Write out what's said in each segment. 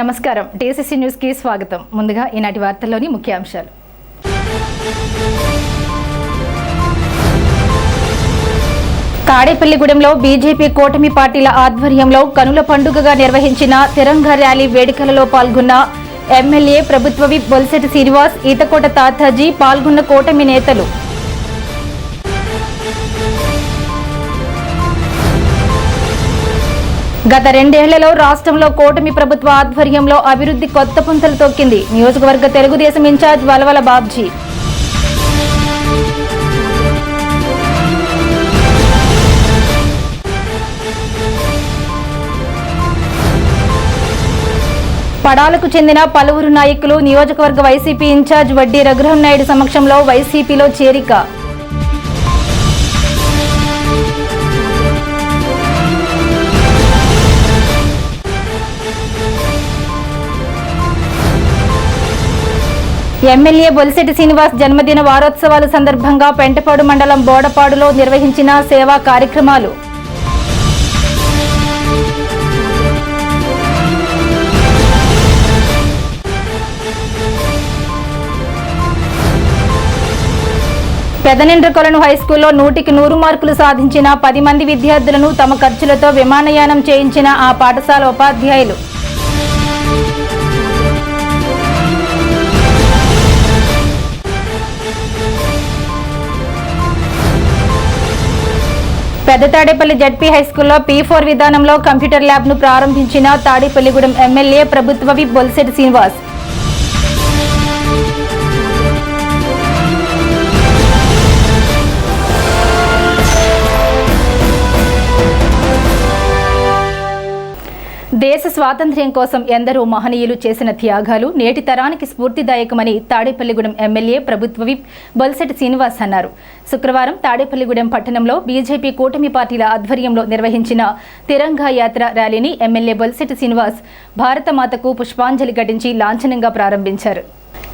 నమస్కారం TCC news కి స్వాగతం. ముందుగా ఈనాటి వార్తల్లోని ముఖ్యాంశాలు. తాడేపల్లిగూడెంలో బీజేపీ కూటమి పార్టీల ఆధ్వర్యంలో కనుల పండుగగా నిర్వహించిన తిరంగా ర్యాలీ వేడుకలలో పాల్గొన్న ఎమ్మెల్యే ప్రభుత్వ విప్ బొలిశెట్టి శ్రీనివాస్, ఈతకోట తాతాజీ పాల్గొన్న కూటమి నేతలు. గత 2 ఏళ్లలో రాష్ట్రంలో కూటమి ప్రభుత్వ ఆధ్వర్యంలో అభివృద్ధి కొత్త పుంతలు తొక్కింది. నియోజకవర్గ తెలుగుదేశం ఇన్ఛార్జ్ వలవల బాబ్జీ. పడాలకు చెందిన పలువురు నాయకులు నియోజకవర్గ వైసీపీ ఇన్ఛార్జ్ వడ్డీ రఘురాం నాయుడు సమక్షంలో వైసీపీలో చేరిక. ఎమ్మెల్యే బొలిశెట్టి శ్రీనివాస్ జన్మదిన వారోత్సవాల సందర్భంగా పెంటపాడు మండలం బోడపాడులో నిర్వహించిన సేవా కార్యక్రమాలు. పెదనిండ్రకొలను హైస్కూల్లో 100కి 100 మార్కులు సాధించిన 10 మంది విద్యార్థులను తమ ఖర్చులతో విమానయానం చేయించిన ఆ పాఠశాల ఉపాధ్యాయులు. పెద్ద తాడేపల్లి జడ్పీ హైస్కూల్లో P4 విధానంలో కంప్యూటర్ ల్యాబ్ను ప్రారంభించిన తాడేపల్లిగూడెం ఎమ్మెల్యే ప్రభుత్వ విప్ బొలిశెట్టి శ్రీనివాస్. దేశ స్వాతంత్ర్యం కోసం ఎందరో మహనీయులు చేసిన త్యాగాలు నేటి తరానికి స్ఫూర్తిదాయకమని తాడేపల్లిగూడెం ఎమ్మెల్యే ప్రభుత్వ విప్ బొలిశెట్టి శ్రీనివాస్ అన్నారు. శుక్రవారం తాడేపల్లిగూడెం పట్టణంలో బీజేపీ కూటమి పార్టీల ఆధ్వర్యంలో నిర్వహించిన తిరంగా యాత్ర ర్యాలీని ఎమ్మెల్యే బొలిశెట్టి శ్రీనివాస్ భారతమాతకు పుష్పాంజలి ఘటించి లాంఛనంగా ప్రారంభించారు.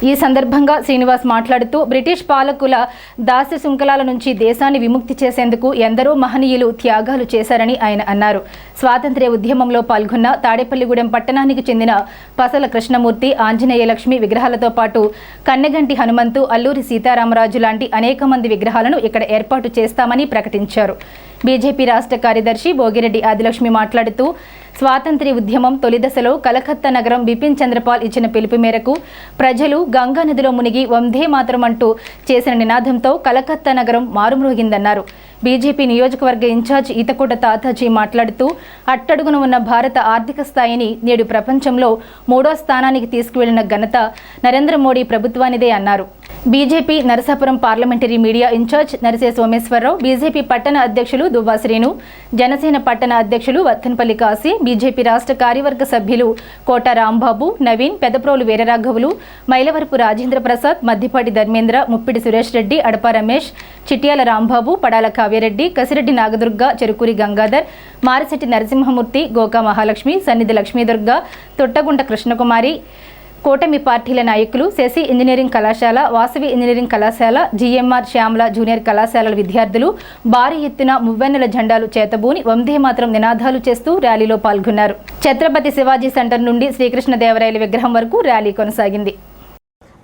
ఈ సందర్భంగా శ్రీనివాస్ మాట్లాడుతూ బ్రిటిష్ పాలకుల దాస్య శృంఖలాల నుంచి దేశాన్ని విముక్తి చేసేందుకు ఎందరో మహనీయులు త్యాగాలు చేశారని ఆయన అన్నారు. స్వాతంత్ర్య ఉద్యమంలో పాల్గొన్న తాడేపల్లిగూడెం పట్టణానికి చెందిన పసల కృష్ణమూర్తి, ఆంజనేయ లక్ష్మి విగ్రహాలతో పాటు కన్నెగంటి హనుమంతు, అల్లూరి సీతారామరాజు లాంటి అనేక మంది విగ్రహాలను ఇక్కడ ఏర్పాటు చేస్తామని ప్రకటించారు. బీజేపీ రాష్ట్ర కార్యదర్శి భోగిరెడ్డి ఆదిలక్ష్మి మాట్లాడుతూ స్వాతంత్ర్య ఉద్యమం తొలి దశలో కలకత్తా నగరం బిపిన్ చంద్రపాల్ ఇచ్చిన పిలుపు మేరకు ప్రజలు గంగా నదిలో మునిగి వందే మాతరం అంటూ చేసిన నినాదంతో కలకత్తా నగరం మారుమ్రోగిందన్నారు. బీజేపీ నియోజకవర్గ ఇన్ఛార్జ్ ఈతకోట తాతాజీ మాట్లాడుతూ అట్టడుగున ఉన్న భారత ఆర్థిక స్థాయిని నేడు ప్రపంచంలో 3వ స్థానానికి తీసుకువెళ్లిన ఘనత నరేంద్ర మోడీ ప్రభుత్వానిదే అన్నారు. BJP Narasapuram parliamentary media incharge Narise Someswararao, BJP పట్టణ అధ్యక్షులు దువ్వా శ్రీను, జనసేన పట్టణ అధ్యక్షులు వత్తన్పల్లి కాశీ, బీజేపీ రాష్ట్ర కార్యవర్గ సభ్యులు కోట రాంబాబు, నవీన్, పెదప్రోలు వీరరాఘవులు, మైలవరపు రాజేంద్ర ప్రసాద్, మద్దిపాటి ధర్మేంద్ర, ముప్పిడి సురేష్ రెడ్డి, అడప రమేష్, చిట్యాల రాంబాబు, పడాల కావ్యరెడ్డి, కసిరెడ్డి నాగదుర్గ, చెరుకూరి గంగాధర్, మారిశెట్టి నరసింహమూర్తి, గోకా మహాలక్ష్మి, సన్నిధి లక్ష్మీదుర్గ, తొట్టగుంట కృష్ణకుమారి, కూటమి పార్టీల నాయకులు, శశి ఇంజనీరింగ్ కళాశాల, వాసవి ఇంజనీరింగ్ కళాశాల, జీఎంఆర్ శ్యామల జూనియర్ కళాశాలల విద్యార్థులు భారీ ఎత్తున మువ్వెన్నెల జెండాలు చేతబూని వందే మాతరం నినాదాలు చేస్తూ ర్యాలీలో పాల్గొన్నారు. ఛత్రపతి శివాజీ సెంటర్ నుండి శ్రీకృష్ణదేవరాయల విగ్రహం వరకు ర్యాలీ కొనసాగింది.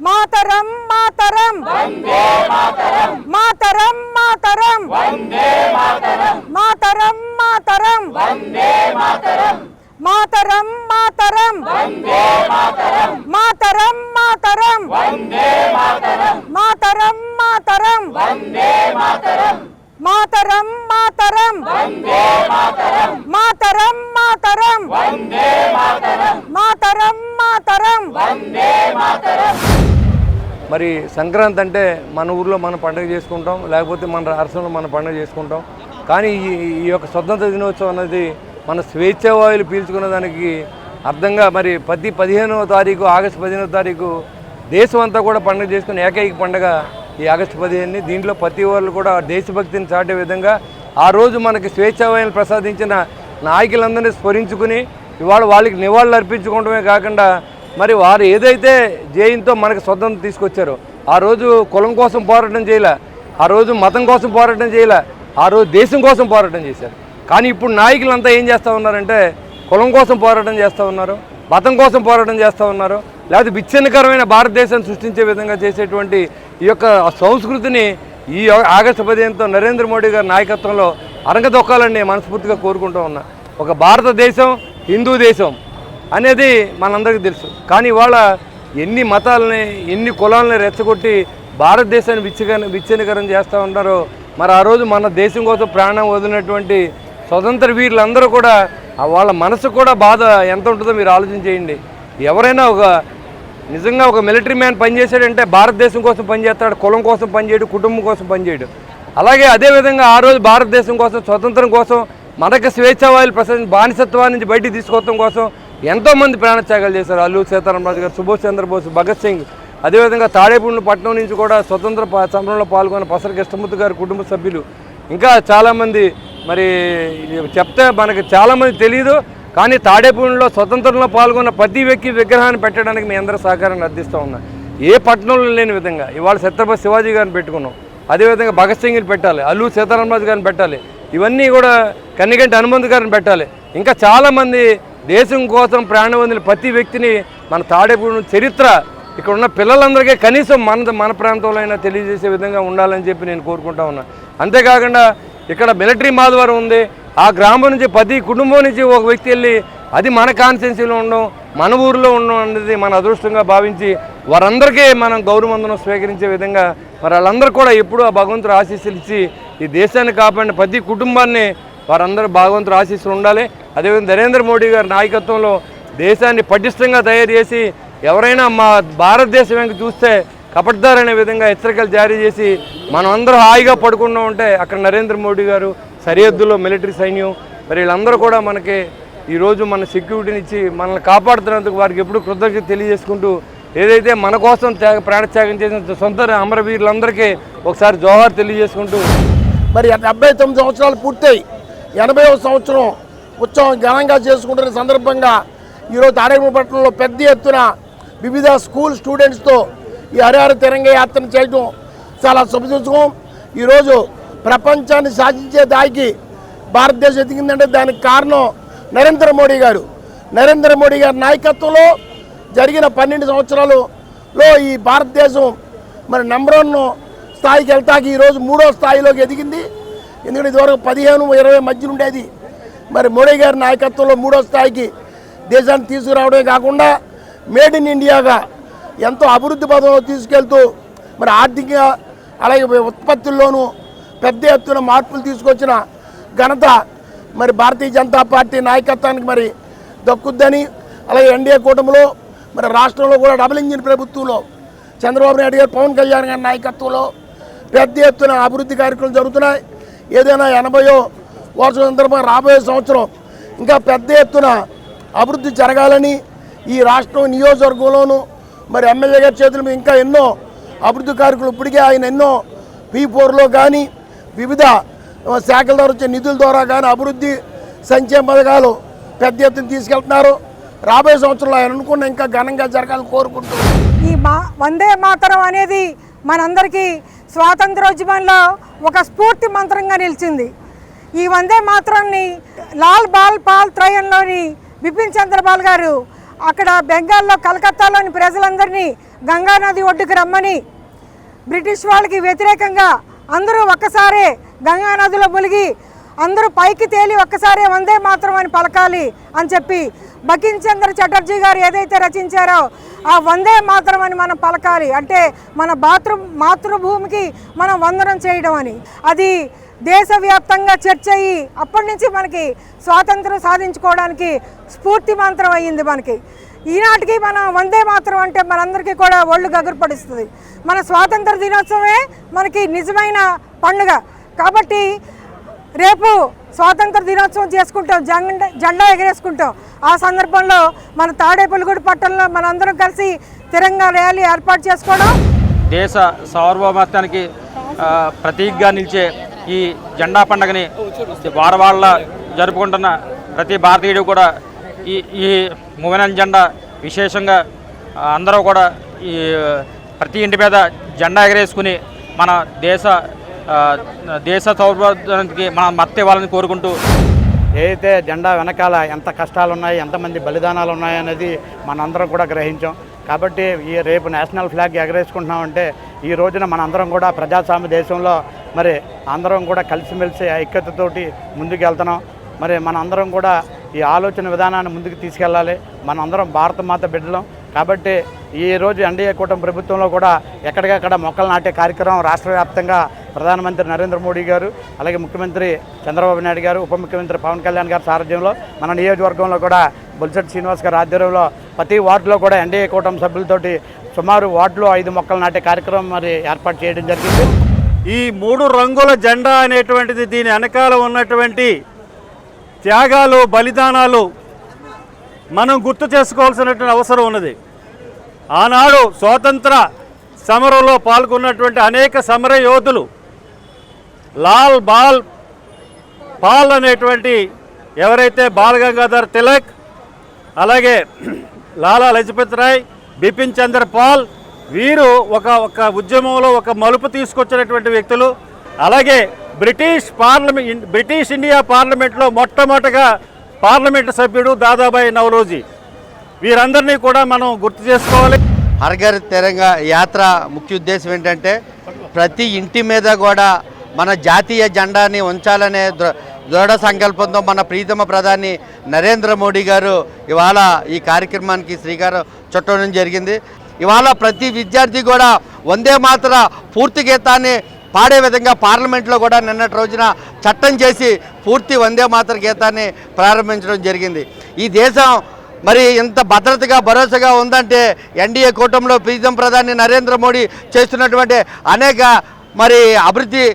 మాతరం మాతరం వందే మాతరం, మాతరం మాతరం వందే మాతరం, మాతరం మాతరం వందే మాతరం, మాతరం మాతరం వందే మాతరం, మాతరం మాతరం వందే మాతరం, మాతరం మాతరం వందే మాతరం, మాతరం మాతరం వందే మాతరం, మాతరం మాతరం వందే మాతరం, మాతరం మాతరం వందే మాతరం. మరి సంక్రాంతి అంటే మన ఊర్లో మనం పండుగ చేసుకుంటాం, లేకపోతే మన రాష్ట్రంలో మన పండుగ చేసుకుంటాం. కానీ ఈ యొక్క స్వతంత్ర దినోత్సవం అనేది మన స్వేచ్ఛావాయులు పీల్చుకున్న దానికి అర్థంగా మరి ప్రతి 15వ తారీఖు ఆగస్టు 15వ తారీఖు దేశం అంతా కూడా పండుగ చేసుకుని ఏకైక పండుగ ఈ ఆగస్టు 15ని. దీంట్లో ప్రతి వాళ్ళు కూడా దేశభక్తిని చాటే విధంగా ఆ రోజు మనకి స్వేచ్ఛావాయులు ప్రసాదించిన నాయకులందరినీ స్మరించుకుని ఇవాళ వాళ్ళకి నివాళులు అర్పించుకోవడమే కాకుండా మరి వారు ఏదైతే జయంతో మనకు స్వతంత్రం తీసుకొచ్చారో ఆ రోజు కులం కోసం పోరాటం చేయలే, ఆ రోజు మతం కోసం పోరాటం చేయలే, ఆ రోజు దేశం కోసం పోరాటం చేశారు. కానీ ఇప్పుడు నాయకులంతా ఏం చేస్తూ ఉన్నారంటే కులం కోసం పోరాటం చేస్తూ ఉన్నారు, మతం కోసం పోరాటం చేస్తూ ఉన్నారు, లేకపోతే విచ్ఛిన్నకరమైన భారతదేశాన్ని సృష్టించే విధంగా చేసేటువంటి ఈ యొక్క సంస్కృతిని ఈ ఆగస్టు 15తో నరేంద్ర మోడీ గారి నాయకత్వంలో అరంగదొక్కాలని మనస్ఫూర్తిగా కోరుకుంటూ ఉన్నా. ఒక భారతదేశం హిందూ దేశం అనేది మనందరికీ తెలుసు. కానీ ఇవాళ ఎన్ని మతాలని ఎన్ని కులాలని రెచ్చగొట్టి భారతదేశాన్ని విచ్ఛిన్నకరం చేస్తూ ఉన్నారో, మరి ఆ రోజు మన దేశం కోసం ప్రాణం వదిలినటువంటి స్వతంత్ర వీరులందరూ కూడా వాళ్ళ మనసు కూడా బాధ ఎంత ఉంటుందో మీరు ఆలోచన చేయండి. ఎవరైనా నిజంగా ఒక మిలిటరీ మ్యాన్ పనిచేసాడంటే భారతదేశం కోసం పనిచేస్తాడు, కులం కోసం పనిచేయడు, కుటుంబం కోసం పనిచేయడు. అలాగే అదేవిధంగా ఆ రోజు భారతదేశం కోసం, స్వతంత్రం కోసం, మనకు స్వేచ్ఛావాయులు బానిసత్వాన్ని నుంచి బయటికి తీసుకోవడం కోసం ఎంతోమంది ప్రాణత్యాగాలు చేశారు. అల్లూరి సీతారామరాజు గారు, సుభాష్ చంద్రబోస్, భగత్ సింగ్, అదేవిధంగా తాడేపల్లి పట్టణం నుంచి కూడా స్వతంత్ర సమరంలో పాల్గొన్న పసర కృష్ణమూర్తి గారి కుటుంబ సభ్యులు, ఇంకా చాలామంది. మరి చెప్తే మనకి చాలామంది తెలియదు, కానీ తాడేపల్లిలో స్వతంత్రంలో పాల్గొన్న ప్రతి వ్యక్తి విగ్రహాన్ని పెట్టడానికి మీ అందరూ సహకారాన్ని అందిస్తూ ఉన్నా. ఏ పట్టణంలో లేని విధంగా ఇవాళ ఛత్రపతి శివాజీ గారిని పెట్టుకున్నాం, అదేవిధంగా భగత్ సింగ్ని పెట్టాలి, అల్లూరి సీతారామరాజు గారిని పెట్టాలి, ఇవన్నీ కూడా కన్నిగంటి హనుమంతు గారిని పెట్టాలి. ఇంకా చాలామంది దేశం కోసం ప్రాణం వదిలిన ప్రతి వ్యక్తిని మన తాడేపల్లి చరిత్ర ఇక్కడ ఉన్న పిల్లలందరికీ కనీసం మన ప్రాంతంలో అయినా తెలియజేసే విధంగా ఉండాలని చెప్పి నేను కోరుకుంటా ఉన్నా. అంతేకాకుండా ఇక్కడ మిలిటరీ మాధవరం ఉంది, ఆ గ్రామం నుంచి ప్రతి కుటుంబం నుంచి ఒక వ్యక్తి వెళ్ళి అది మన కాన్స్టిట్యున్సీలో ఉండడం, మన ఊరిలో ఉండడం అనేది మన అదృష్టంగా భావించి వారందరికీ మనం గౌరవవందనం స్వీకరించే విధంగా మరి వాళ్ళందరూ కూడా ఎప్పుడూ ఆ భగవంతుడు ఆశీస్సులు ఇచ్చి ఈ దేశాన్ని కాపాడిన ప్రతి కుటుంబాన్ని వారందరూ భగవంతుడు ఆశీస్సులు ఉండాలి. అదేవిధంగా నరేంద్ర మోడీ గారి నాయకత్వంలో దేశాన్ని పటిష్టంగా తయారు చేసి ఎవరైనా మా భారతదేశం వెంక చూస్తే కపట్దారనే విధంగా హెచ్చరికలు జారీ చేసి మనం అందరూ హాయిగా పడుకున్నా ఉంటే అక్కడ నరేంద్ర మోడీ గారు సరిహద్దులో మిలిటరీ సైన్యం మరి వీళ్ళందరూ కూడా మనకి ఈరోజు మన సెక్యూరిటీని ఇచ్చి మనల్ని కాపాడుతున్నందుకు వారికి ఎప్పుడు కృతజ్ఞత తెలియజేసుకుంటూ ఏదైతే మన కోసం ప్రాణత్యాగం చేసిన సొంత అమరవీరులందరికీ ఒకసారి జోహార్ తెలియజేసుకుంటూ మరి 79 సంవత్సరాలు పూర్తయి 80వ సంవత్సరం ఉత్సవం ఘనంగా చేసుకుంటున్న సందర్భంగా ఈరోజు తాడేపల్లిపట్నంలో పెద్ద ఎత్తున వివిధ స్కూల్ స్టూడెంట్స్తో ఈ హరిహర తిరంగ యాత్రను చేయడం చాలా శుభసూచకం. ఈరోజు ప్రపంచాన్ని శాసించే దానికి భారతదేశం ఎదిగిందంటే దానికి కారణం నరేంద్ర మోడీ గారు. నరేంద్ర మోడీ గారి నాయకత్వంలో జరిగిన 12 సంవత్సరాలలో ఈ భారతదేశం మరి నెంబర్ 1 స్థాయికి వెళ్తాకి ఈరోజు 3వ స్థాయిలోకి ఎదిగింది. ఎందుకంటే ఇదివరకు 15-20 మధ్య ఉండేది. మరి మోడీ గారి నాయకత్వంలో 3వ స్థాయికి దేశాన్ని తీసుకురావడమే కాకుండా మేడ్ ఇన్ ఇండియాగా ఎంతో అభివృద్ధి పదంలో తీసుకెళ్తూ మరి ఆర్థికంగా అలాగే ఉత్పత్తుల్లోనూ పెద్ద ఎత్తున మార్పులు తీసుకొచ్చిన ఘనత మరి భారతీయ జనతా పార్టీ నాయకత్వానికి మరి దక్కుద్దని, అలాగే ఎన్డీఏ కూటమిలో మరి రాష్ట్రంలో కూడా డబుల్ ఇంజిన్ ప్రభుత్వంలో చంద్రబాబు నాయుడు గారు, పవన్ కళ్యాణ్ గారి నాయకత్వంలో పెద్ద ఎత్తున అభివృద్ధి కార్యక్రమాలు జరుగుతున్నాయి. ఏదైనా 80వ వార్షిక సందర్భంగా రాబోయే సంవత్సరం ఇంకా పెద్ద ఎత్తున అభివృద్ధి జరగాలని ఈ రాష్ట్రం నియోజకవర్గంలోనూ మరి ఎమ్మెల్యే గారి చేతుల ఇంకా ఎన్నో అభివృద్ధి కార్యక్రమాలు ఇప్పటికే ఆయన ఎన్నో P4లో కానీ వివిధ శాఖల ద్వారా వచ్చే నిధుల ద్వారా కానీ అభివృద్ధి సంక్షేమ పథకాలు పెద్ద ఎత్తున తీసుకెళ్తున్నారు. రాబోయే సంవత్సరంలో ఆయన అనుకున్న ఇంకా ఘనంగా జరగాలని కోరుకుంటూ ఈ వందే మాతరం అనేది మనందరికీ స్వాతంత్రోద్యమంలో ఒక స్ఫూర్తి మంత్రంగా నిలిచింది. ఈ వందే మాతరాన్ని లాల్ బాల్ పాల్ త్రయంలోని బిపిన్ చంద్రపాల్ గారు అక్కడ బెంగాల్లో కలకత్తాలోని ప్రజలందరినీ గంగా నది ఒడ్డుకు రమ్మని బ్రిటిష్ వాళ్ళకి వ్యతిరేకంగా అందరూ ఒక్కసారే గంగా నదిలో మునిగి అందరూ పైకి తేలి ఒక్కసారే వందే మాతరం అని పలకాలి అని చెప్పి బకిం చంద్ర చటర్జీ గారు ఏదైతే రచించారో ఆ వందే మాతరం అని మనం పలకాలి అంటే మన మాతృభూమికి మనం వందనం చేయడం అని అది దేశవ్యాప్తంగా చర్చ అయ్యి అప్పటి నుంచి మనకి స్వాతంత్రం సాధించుకోవడానికి స్ఫూర్తి మంత్రం అయ్యింది. మనకి ఈనాటికి మనం వందే మాతరం అంటే మనందరికీ కూడా ఒళ్ళు గగురుపడిస్తుంది. మన స్వాతంత్ర దినోత్సవమే మనకి నిజమైన పండుగ కాబట్టి రేపు స్వాతంత్ర దినోత్సవం చేసుకుంటాం, జెండా ఎగరేసుకుంటాం. ఆ సందర్భంలో మన తాడేపల్లిగూడ పట్టణంలో మనందరం కలిసి తిరంగా ర్యాలీ ఏర్పాటు చేసుకోవడం దేశ సార్వభౌమత్వానికి ప్రతీకగా నిలిచే ఈ జెండా పండుగని వారవాళ్ళ జరుపుకుంటున్న ప్రతి భారతీయుడు కూడా ఈ మూవెనల్ జెండా విశేషంగా అందరూ కూడా ఈ ప్రతి ఇంటి మీద జెండా ఎగరేసుకుని మన దేశ సార్వభౌమత్వానికి మనం మద్దతు ఇవ్వాలని కోరుకుంటూ ఏదైతే జెండా వెనకాల ఎంత కష్టాలు ఉన్నాయి, ఎంతమంది బలిదానాలు ఉన్నాయనేది మనందరం కూడా గ్రహించాం. కాబట్టి ఈ రేపు నేషనల్ ఫ్లాగ్ ఎగరేసుకుంటున్నామంటే ఈ రోజున మనందరం కూడా ప్రజాస్వామ్య దేశంలో మరి అందరం కూడా కలిసిమెలిసి ఐక్యతతోటి ముందుకు వెళ్తున్నాం. మరి మనందరం కూడా ఈ ఆలోచన విధానాన్ని ముందుకు తీసుకెళ్ళాలి. మనందరం భారత మాత బిడ్డలం. కాబట్టి ఈరోజు ఎన్డీఏ కూటమి ప్రభుత్వంలో కూడా ఎక్కడికక్కడ మొక్కలు నాటే కార్యక్రమం రాష్ట్ర వ్యాప్తంగా ప్రధానమంత్రి నరేంద్ర మోడీ గారు, అలాగే ముఖ్యమంత్రి చంద్రబాబు నాయుడు గారు, ఉప ముఖ్యమంత్రి పవన్ కళ్యాణ్ గారి సారథ్యంలో మన నియోజకవర్గంలో కూడా బొలిశెట్టి శ్రీనివాస్ గారి ఆధ్వర్యంలో ప్రతి వార్డులో కూడా ఎన్డీఏ కూటమి సభ్యులతోటి సుమారు వార్డులో 5 మొక్కలు నాటే కార్యక్రమం మరి ఏర్పాటు చేయడం జరిగింది. ఈ 3 రంగుల జెండా అనేటువంటిది దీని వెనకాల ఉన్నటువంటి త్యాగాలు, బలిదానాలు మనం గుర్తు చేసుకోవాల్సినటువంటి అవసరం ఉన్నది. ఆనాడు స్వాతంత్ర సమరంలో పాల్గొన్నటువంటి అనేక సమర యోధులు లాల్ బాల్ పాల్ అనేటువంటి ఎవరైతే బాల్ గంగాధర్ తిలక్, అలాగే లాలా లజపత్ రాయ్, బిపిన్ చంద్ర పాల్, వీరు ఒక ఉద్యమంలో ఒక మలుపు తీసుకొచ్చినటువంటి వ్యక్తులు. అలాగే బ్రిటిష్ ఇండియా పార్లమెంట్లో మొట్టమొదటగా పార్లమెంటు సభ్యుడు దాదాబాయి నవరోజీ. వీరందరినీ కూడా మనం గుర్తు చేసుకోవాలి. హర్ ఘర్ తిరంగా యాత్ర ముఖ్య ఉద్దేశం ఏంటంటే ప్రతి ఇంటి మీద కూడా మన జాతీయ జెండాని ఉంచాలనే దృఢ సంకల్పంతో మన ప్రీతమ ప్రధాని నరేంద్ర మోడీ గారు ఇవాళ ఈ కార్యక్రమానికి శ్రీకారం చుట్టడం జరిగింది. ఇవాళ ప్రతి విద్యార్థి కూడా వందే మాతర పూర్తి గీతాన్ని పాడే విధంగా పార్లమెంట్లో కూడా నిన్నటి రోజున చట్టం చేసి పూర్తి వందే మాతర గీతాన్ని ప్రారంభించడం జరిగింది. ఈ దేశం మరి ఇంత భద్రతగా భరోసాగా ఉందంటే ఎన్డీఏ కూటమిలో ప్రీతం ప్రధాని నరేంద్ర మోడీ చేస్తున్నటువంటి అనేక మరి అభివృద్ధి,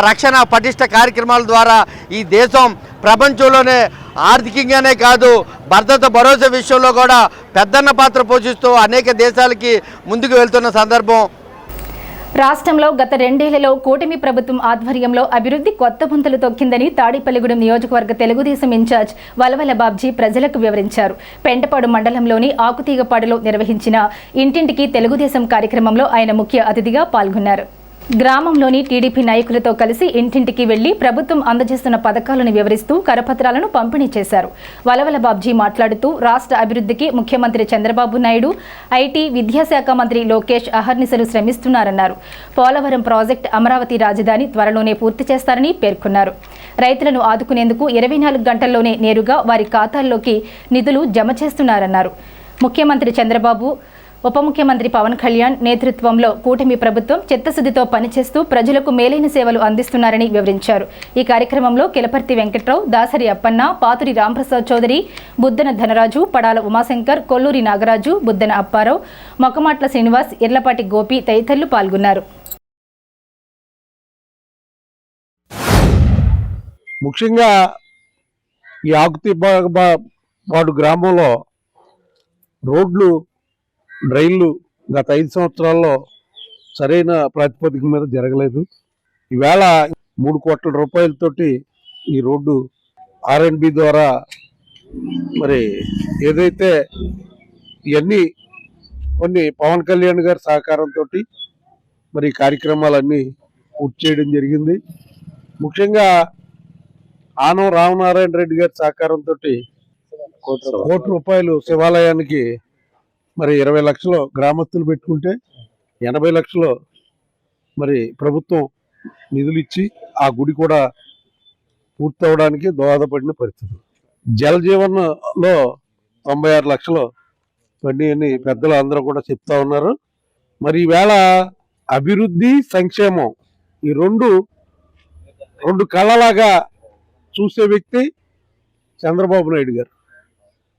రక్షణ, పటిష్ట కార్యక్రమాల ద్వారా ఈ దేశం ప్రపంచంలోనే ఆర్థికంగానే కాదు భద్రత భరోసా విషయంలో కూడా పెద్దన్న పాత్ర పోషిస్తూ అనేక దేశాలకి ముందుకు వెళ్తున్న సందర్భం. రాష్ట్రంలో గత 2 ఏళ్లలో కూటమి ప్రభుత్వం ఆధ్వర్యంలో అభివృద్ధి కొత్త పుంతలు తొక్కిందని తాడేపల్లిగూడెం నియోజకవర్గ తెలుగుదేశం ఇన్ఛార్జ్ వలవల బాబ్జీ ప్రజలకు వివరించారు. పెంటపాడు మండలంలోని ఆకుతీగపాడులో నిర్వహించిన ఇంటింటికి తెలుగుదేశం కార్యక్రమంలో ఆయన ముఖ్య అతిథిగా పాల్గొన్నారు. గ్రామంలోని టీడీపీ నాయకులతో కలిసి ఇంటింటికి వెళ్లి ప్రభుత్వం అందజేస్తున్న పథకాలను వివరిస్తూ కరపత్రాలను పంపిణీ చేశారు. వలవల బాబ్జీ మాట్లాడుతూ రాష్ట్ర అభివృద్ధికి ముఖ్యమంత్రి చంద్రబాబు నాయుడు, ఐటీ, విద్యాశాఖ మంత్రి లోకేష్ అహర్నిశలు శ్రమిస్తున్నారన్నారు. పోలవరం ప్రాజెక్టు అమరావతి రాజధాని త్వరలోనే పూర్తి చేస్తారని పేర్కొన్నారు. రైతులను ఆదుకునేందుకు 24 గంటల్లోనే నేరుగా వారి ఖాతాల్లోకి నిధులు జమ చేస్తున్నారన్నారు. ముఖ్యమంత్రి చంద్రబాబు, ఉప ముఖ్యమంత్రి పవన్ కళ్యాణ్ నేతృత్వంలో కూటమి ప్రభుత్వం చిత్తశుద్ధితో పనిచేస్తూ ప్రజలకు మేలైన సేవలు అందిస్తున్నారని వివరించారు. ఈ కార్యక్రమంలో కిలపర్తి వెంకట్రావు, దాసరి అప్పన్న, పాతురి రాంప్రసాద్ చౌదరి, బుద్దన ధనరాజు, పడాల ఉమాశంకర్, కొల్లూరి నాగరాజు, బుద్దన అప్పారావు, మొక్కమాట్ల శ్రీనివాస్, ఇర్లపాటి గోపి తదితరులు పాల్గొన్నారు. ముఖ్యంగా ఈ ఆకుతీపాడు గ్రామంలో రోడ్లు, డ్రైన్లు గత 5 సంవత్సరాల్లో సరైన ప్రాతిపదిక మీద జరగలేదు. ఈవేళ 3 కోట్ల రూపాయలతోటి ఈ రోడ్డు R&B ద్వారా మరి ఏదైతే ఇవన్నీ కొన్ని పవన్ కళ్యాణ్ గారి సహకారంతో మరి కార్యక్రమాలన్నీ పూర్తి చేయడం జరిగింది. ముఖ్యంగా ఆనం రామనారాయణ రెడ్డి గారి సహకారంతో కోటి రూపాయలు శివాలయానికి మరి 20 లక్షలు గ్రామస్తులు పెట్టుకుంటే 80 లక్షలు మరి ప్రభుత్వం నిధులు ఇచ్చి ఆ గుడి కూడా పూర్తవడానికి దోహదపడిన పరిస్థితి. జల్ జీవన్లో 96 లక్షలు పడినాయని పెద్దలు అందరూ కూడా చెప్తా ఉన్నారు. మరి ఈవేళ అభివృద్ధి, సంక్షేమం ఈ రెండు కళ్ళలాగా చూసే వ్యక్తి చంద్రబాబు నాయుడు గారు.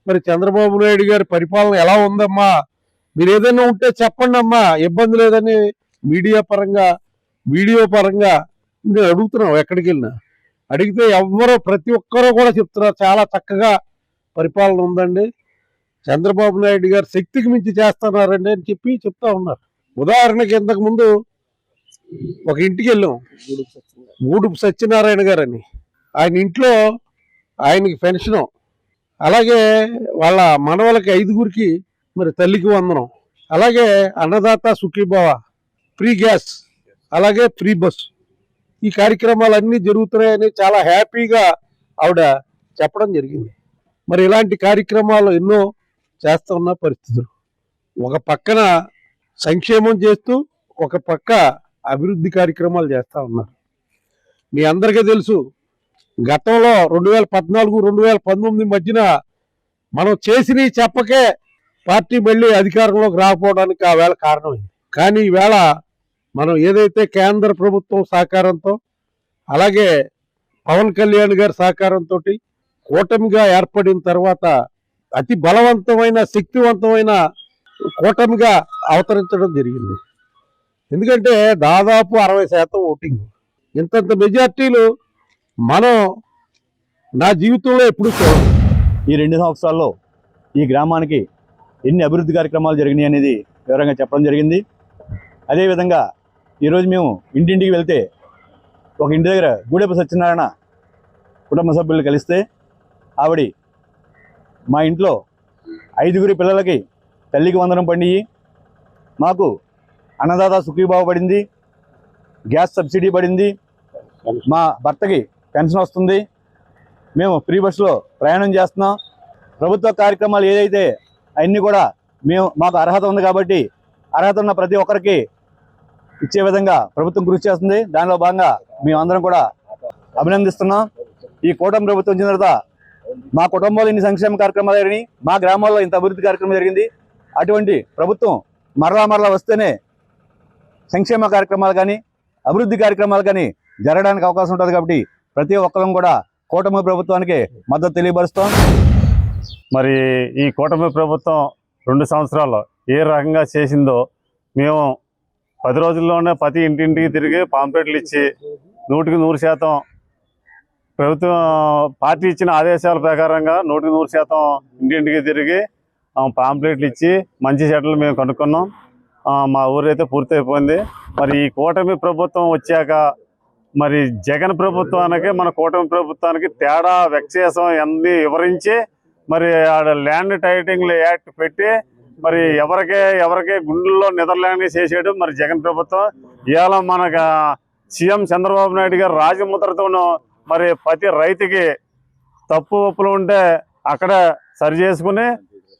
మరి చంద్రబాబు నాయుడు గారి పరిపాలన ఎలా ఉందమ్మా, మీరు ఏదైనా ఉంటే చెప్పండి అమ్మా, ఇబ్బంది లేదని మీడియా పరంగా, వీడియో పరంగా నేను అడుగుతున్నాం. ఎక్కడికి వెళ్ళినా అడిగితే ప్రతి ఒక్కరూ కూడా చెప్తున్నారు చాలా చక్కగా పరిపాలన ఉందండి, చంద్రబాబు నాయుడు గారు శక్తికి మించి చేస్తున్నారండి అని చెప్తా ఉన్నారు. ఉదాహరణకి ఇంతకుముందు ఒక ఇంటికి వెళ్ళాం, గూడుపు సత్యనారాయణ గారు అని. ఆయన ఇంట్లో ఆయనకి పెన్షను, అలాగే వాళ్ళ మనవలకి 5గురికి మరి తల్లికి వందనం, అలాగే అన్నదాత సుఖీభవ, ఫ్రీ గ్యాస్, అలాగే ఫ్రీ బస్, ఈ కార్యక్రమాలన్నీ జరుగుతున్నాయని చాలా హ్యాపీగా ఆవిడ చెప్పడం జరిగింది. మరి ఇలాంటి కార్యక్రమాలు ఎన్నో చేస్తున్న పరిస్థితులు, ఒక పక్కన సంక్షేమం చేస్తూ ఒక పక్క అభివృద్ధి కార్యక్రమాలు చేస్తూ ఉన్నారు. మీ అందరికీ తెలుసు, గతంలో 2014-2019 మధ్యన మనం చేసినవి చెప్పకే పార్టీ మళ్ళీ అధికారంలోకి రాకపోవడానికి ఆ వేళ కారణమైంది. కానీ ఈవేళ మనం ఏదైతే కేంద్ర ప్రభుత్వం సహకారంతో, అలాగే పవన్ కళ్యాణ్ గారి సహకారంతో కూటమిగా ఏర్పడిన తర్వాత అతి బలవంతమైన శక్తివంతమైన కూటమిగా అవతరించడం జరిగింది. ఎందుకంటే దాదాపు 60% ఓటింగ్, ఇంతంత మెజార్టీలు మనం నా జీవితంలో ఎప్పుడు చూడలేదు. ఈ 2 సంవత్సరాల్లో ఈ గ్రామానికి ఎన్ని అభివృద్ధి కార్యక్రమాలు జరిగినాయి అనేది వివరంగా చెప్పడం జరిగింది. అదేవిధంగా ఈరోజు మేము ఇంటింటికి వెళ్తే ఒక ఇంటి దగ్గర గూడెపు సత్యనారాయణ కుటుంబ సభ్యులు కలిస్తే ఆవిడ మా ఇంట్లో 5గురి పిల్లలకి తల్లికి వందనం పండియి, మాకు అన్నదాత సుఖీభావ పడింది, గ్యాస్ సబ్సిడీ పడింది, మా భర్తకి పెన్షన్ వస్తుంది, మేము ఫ్రీ బస్సులో ప్రయాణం చేస్తున్నాం. ప్రభుత్వ కార్యక్రమాలు ఏదైతే అవన్నీ కూడా మాకు అర్హత ఉంది కాబట్టి అర్హత ఉన్న ప్రతి ఒక్కరికి ఇచ్చే విధంగా ప్రభుత్వం కృషి చేస్తుంది. దానిలో భాగంగా మేమందరం కూడా అభినందిస్తున్నాం. ఈ కూటమి ప్రభుత్వం వచ్చిన తర్వాత మా కుటుంబంలో ఇన్ని సంక్షేమ కార్యక్రమాలు జరిగినాయి, మా గ్రామాల్లో ఇంత అభివృద్ధి కార్యక్రమం జరిగింది. అటువంటి ప్రభుత్వం మరలా వస్తేనే సంక్షేమ కార్యక్రమాలు కానీ అభివృద్ధి కార్యక్రమాలు కానీ జరగడానికి అవకాశం ఉంటుంది. కాబట్టి ప్రతి ఒక్కరం కూడా కూటమి ప్రభుత్వానికి మద్దతు తెలియపరుస్తాం. మరి ఈ కూటమి ప్రభుత్వం 2 సంవత్సరాల్లో ఏ రకంగా చేసిందో మేము 10 రోజుల్లోనే ప్రతి ఇంటింటికి తిరిగి పాంప్లెట్లు ఇచ్చి 100% ప్రభుత్వం పార్టీ ఇచ్చిన ఆదేశాల ప్రకారంగా 100% ఇంటింటికి తిరిగి పాంప్లెట్లు ఇచ్చి మంచి చెడ్డలు మేము కనుక్కున్నాం. మా ఊరైతే పూర్తయిపోయింది. మరి ఈ కూటమి ప్రభుత్వం వచ్చాక మరి జగన్ ప్రభుత్వానికి మన కూటమి ప్రభుత్వానికి తేడా వ్యత్యాసం అన్ని వివరించి మరి ఆడ ల్యాండ్ టైటింగ్ యాక్ట్ పెట్టి మరి ఎవరికే గుండెల్లో నెదర్లాండ్ చేసేయడం మరి జగన్ ప్రభుత్వం. ఇవాళ మనకు సీఎం చంద్రబాబు నాయుడు గారు రాజముద్రతోనూ మరి ప్రతి రైతుకి తప్పు ఒప్పులు ఉంటే అక్కడ సరి చేసుకుని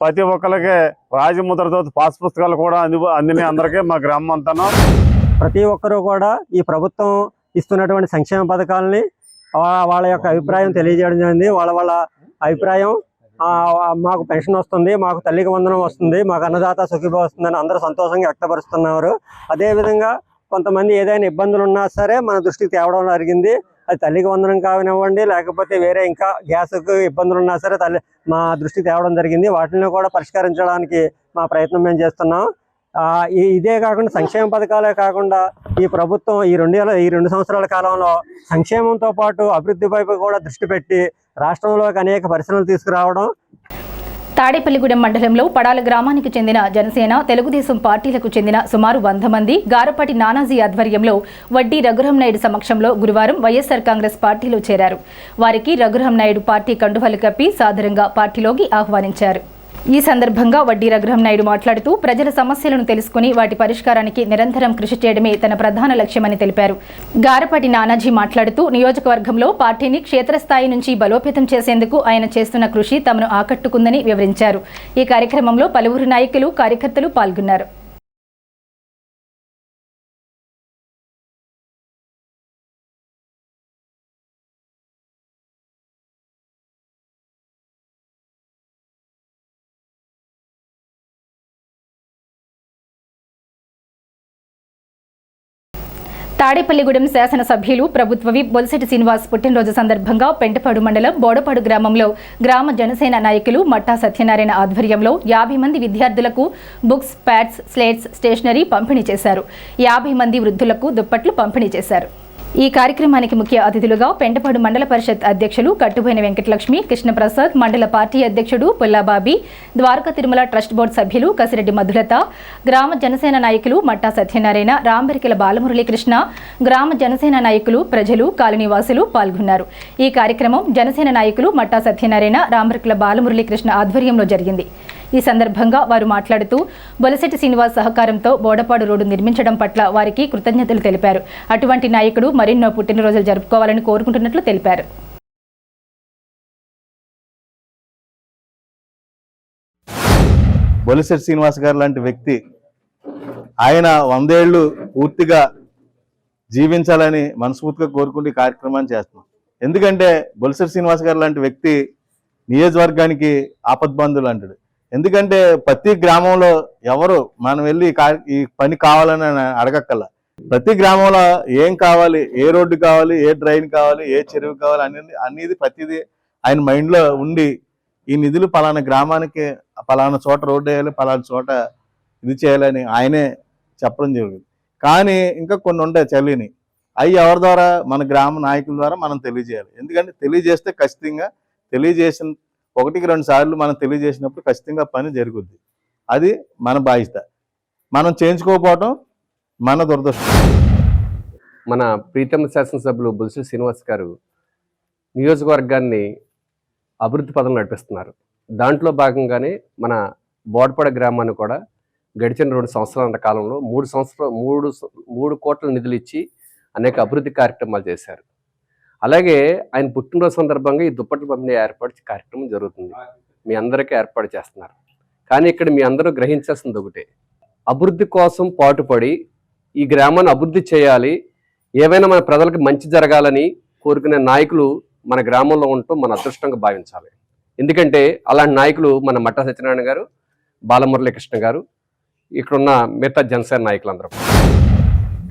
ప్రతి ఒక్కరికి రాజముద్రతో పాస్ పుస్తకాలు కూడా అందినాయి అందరికీ మా గ్రామం అంతా. ప్రతి ఒక్కరూ కూడా ఈ ప్రభుత్వం ఇస్తున్నటువంటి సంక్షేమ పథకాలని వాళ్ళ యొక్క అభిప్రాయం తెలియజేయడం జరిగింది. వాళ్ళ అభిప్రాయం, మాకు పెన్షన్ వస్తుంది, మాకు తల్లికి వందనం వస్తుంది, మాకు అన్నదాత సుఖీభావ వస్తుందని అందరూ సంతోషంగా వ్యక్తపరుస్తున్నారు. అదేవిధంగా కొంతమంది ఏదైనా ఇబ్బందులు ఉన్నా సరే మన దృష్టికి తేవడం జరిగింది. అది తల్లికి వందనం కానివ్వండి, లేకపోతే వేరే ఇంకా గ్యాస్కు ఇబ్బందులు ఉన్నా సరే మా దృష్టికి తేవడం జరిగింది. వాటిని కూడా పరిష్కరించడానికి మా ప్రయత్నం మేము చేస్తున్నాం. ఇదే కాకుండా సంక్షేమ పథకాలే కాకుండా ఈ ప్రభుత్వం ఈ 2 సంవత్సరాల కాలంలో సంక్షేమంతో పాటు అభివృద్ధి వైపు కూడా దృష్టి పెట్టి రాష్ట్రంలోకి అనేక పరిశ్రమలు తీసుకురావడం. తాడేపల్లిగూడెం మండలంలో పడాల గ్రామానికి చెందిన జనసేన, తెలుగుదేశం పార్టీలకు చెందిన సుమారు 100 మంది గారపాటి నానాజీ ఆధ్వర్యంలో వడ్డీ రఘురాం నాయుడు సమక్షంలో గురువారం వైఎస్ఆర్ కాంగ్రెస్ పార్టీలో చేరారు. వారికి రఘురాం నాయుడు పార్టీ కండువాలు కప్పి సాదరంగా పార్టీలోకి ఆహ్వానించారు. ఈ సందర్భంగా వడ్డీ రఘురాం నాయుడు మాట్లాడుతూ ప్రజల సమస్యలను తెలుసుకుని వాటి పరిష్కారానికి నిరంతరం కృషి చేయడమే తన ప్రధాన లక్ష్యమని తెలిపారు. గారపాటి నానాజీ మాట్లాడుతూ నియోజకవర్గంలో పార్టీని క్షేత్రస్థాయి నుంచి బలోపేతం చేసేందుకు ఆయన చేస్తున్న కృషి తమను ఆకట్టుకుందని వివరించారు. ఈ కార్యక్రమంలో పలువురు నాయకులు, కార్యకర్తలు పాల్గొన్నారు. తాడేపల్లిగూడెం శాసనసభ్యులు ప్రభుత్వ విప్ బొలిశెట్టి శ్రీనివాస్ పుట్టినరోజు సందర్భంగా పెంటపాడు మండలం బోడపాడు గ్రామంలో గ్రామ జనసేన నాయకులు మట్టా సత్యనారాయణ ఆధ్వర్యంలో 50 మంది విద్యార్థులకు బుక్స్, ప్యాడ్స్, స్లేట్స్, స్టేషనరీ పంపిణీ చేశారు. 50 మంది వృద్ధులకు దుప్పట్లు పంపిణీ చేశారు. ఈ కార్యక్రమానికి ముఖ్య అతిథులుగా పెంటపాడు మండల పరిషత్ అధ్యక్షులు కట్టుబోయిన వెంకటలక్ష్మి, కృష్ణప్రసాద్, మండల పార్టీ అధ్యక్షుడు పుల్లాబాబి, ద్వారకా తిరుమల ట్రస్ట్ బోర్డు సభ్యులు కసిరెడ్డి మధులత, గ్రామ జనసేన నాయకులు మట్టా సత్యనారాయణ, రాంబెరికెల బాలమురళీకృష్ణ, గ్రామ జనసేన నాయకులు, ప్రజలు, కాలనీవాసులు పాల్గొన్నారు. ఈ కార్యక్రమం జనసేన నాయకులు మట్టా సత్యనారాయణ, రాంబెరికెల బాలమురళీకృష్ణ ఆధ్వర్యంలో జరిగింది. ఈ సందర్భంగా వారు మాట్లాడుతూ బొలిశెట్టి శ్రీనివాస్ సహకారంతో బోడపాడు రోడ్డు నిర్మించడం పట్ల వారికి కృతజ్ఞతలు తెలిపారు. అటువంటి నాయకుడు మరెన్నో పుట్టినరోజులు జరుపుకోవాలని కోరుకుంటున్నట్లు తెలిపారు. బొలిశెట్టి శ్రీనివాస్ గారు లాంటి వ్యక్తి ఆయన 100 ఏళ్ళు పూర్తిగా జీవించాలని మనస్ఫూర్తిగా కోరుకుంటూ ఈ కార్యక్రమాన్ని చేస్తున్నాం. ఎందుకంటే బొలిశెట్టి శ్రీనివాస్ గారు లాంటి వ్యక్తి నియోజకవర్గానికి ఆపద్బంధులు అంటాడు. ఎందుకంటే ప్రతి గ్రామంలో ఎవరు మనం వెళ్ళి ఈ పని కావాలని అడగక్కల్లా. ప్రతి గ్రామంలో ఏం కావాలి, ఏ రోడ్డు కావాలి, ఏ డ్రైన్ కావాలి, ఏ చెరువు కావాలి అనేది ప్రతిదీ ఆయన మైండ్లో ఉండి ఈ నిధులు పలానా గ్రామానికి పలానా చోట రోడ్డు వేయాలి, పలానా చోట ఇది చేయాలని ఆయనే చెప్పడం జరిగింది. కానీ ఇంకా కొన్ని ఉంటాయి చలిని, అవి ఎవరి ద్వారా, మన గ్రామ నాయకుల ద్వారా మనం తెలియజేయాలి. ఎందుకంటే తెలియజేస్తే ఖచ్చితంగా తెలియజేసిన 1-2 సార్లు మనం తెలియజేసినప్పుడు ఖచ్చితంగా పని జరుగుద్ది. అది మన బాధ్యత. మనం చేయించుకోకపోవటం మన దురదృష్టం. మన ప్రీతమ శాసనసభ్యులు బొలిశెట్టి శ్రీనివాస్ గారు నియోజకవర్గాన్ని అభివృద్ధి పదంలో నడిపిస్తున్నారు. దాంట్లో భాగంగానే మన బోడపడ గ్రామాన్ని కూడా గడిచిన 2 సంవత్సరాల కాలంలో 3 కోట్ల నిధులు ఇచ్చి అనేక అభివృద్ధి కార్యక్రమాలు చేశారు. అలాగే ఆయన పుట్టినరోజు సందర్భంగా ఈ దుప్పట్ల పంపిణీ ఏర్పాటు కార్యక్రమం జరుగుతుంది. మీ అందరికీ ఏర్పాటు చేస్తున్నారు. కానీ ఇక్కడ మీ అందరూ గ్రహించాల్సింది ఒకటే, అభివృద్ధి కోసం పాటుపడి ఈ గ్రామాన్ని అభివృద్ధి చేయాలి, ఏవైనా మన ప్రజలకు మంచి జరగాలని కోరుకునే నాయకులు మన గ్రామంలో ఉంటూ మన అదృష్టంగా భావించాలి. ఎందుకంటే అలాంటి నాయకులు మన మట్టా సత్యనారాయణ గారు, బాలమురళీకృష్ణ గారు, ఇక్కడున్న మిగతా జనసేన నాయకులందరూ.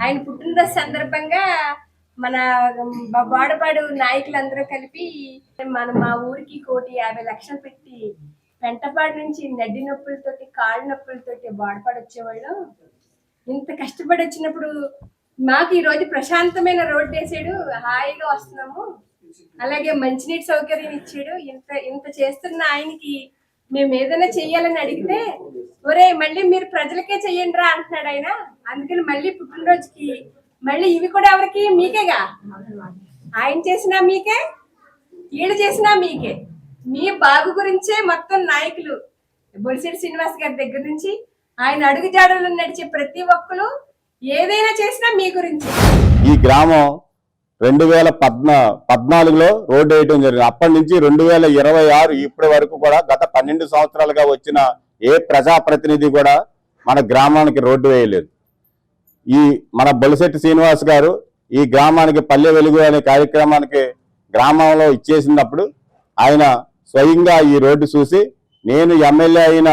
ఆయన పుట్టినరోజు సందర్భంగా మన బాడపాడు నాయకులందరూ కలిపి మా ఊరికి 1,50,00,000 పెట్టి పెంటపాడు నుంచి నడ్డి నొప్పులతోటి, కాళ్ళ నొప్పులతోటి బాడపాడు వచ్చేవాళ్ళు. ఇంత కష్టపడి వచ్చినప్పుడు మాకు ఈరోజు ప్రశాంతమైన రోడ్డు వేసాడు, హాయిగా వస్తున్నాము. అలాగే మంచినీటి సౌకర్యం ఇచ్చాడు. ఇంత చేస్తున్న ఆయనకి మేము ఏదైనా చెయ్యాలని అడిగితే, ఒరే మళ్ళీ మీరు ప్రజలకే చెయ్యండి రా అంటున్నాడు ఆయన. అందుకని మళ్ళీ పుట్టినరోజుకి మళ్ళీ ఇవి కూడా ఎవరికి? మీకేగా. ఆయన చేసినా మీకే, వీళ్ళు చేసినా మీకే. మీ బాగు గురించే మొత్తం నాయకులు బొలిశెట్టి శ్రీనివాస్ గారి దగ్గర నుంచి ఆయన అడుగు జాడల్లో నడిచే ప్రతి ఒక్కరు ఏదైనా చేసినా మీ గురించి. ఈ గ్రామం 2014లో రోడ్డు వేయడం జరిగింది. అప్పటి నుంచి 2026 ఇప్పటి వరకు కూడా గత 12 సంవత్సరాలుగా వచ్చిన ఏ ప్రజాప్రతినిధి కూడా మన గ్రామానికి రోడ్డు వేయలేదు. ఈ మన బొలిశెట్టి శ్రీనివాస్ గారు ఈ గ్రామానికి పల్లె వెలుగు అనే కార్యక్రమానికి గ్రామంలో ఇచ్చేసినప్పుడు ఆయన స్వయంగా ఈ రోడ్డు చూసి, నేను ఎమ్మెల్యే అయిన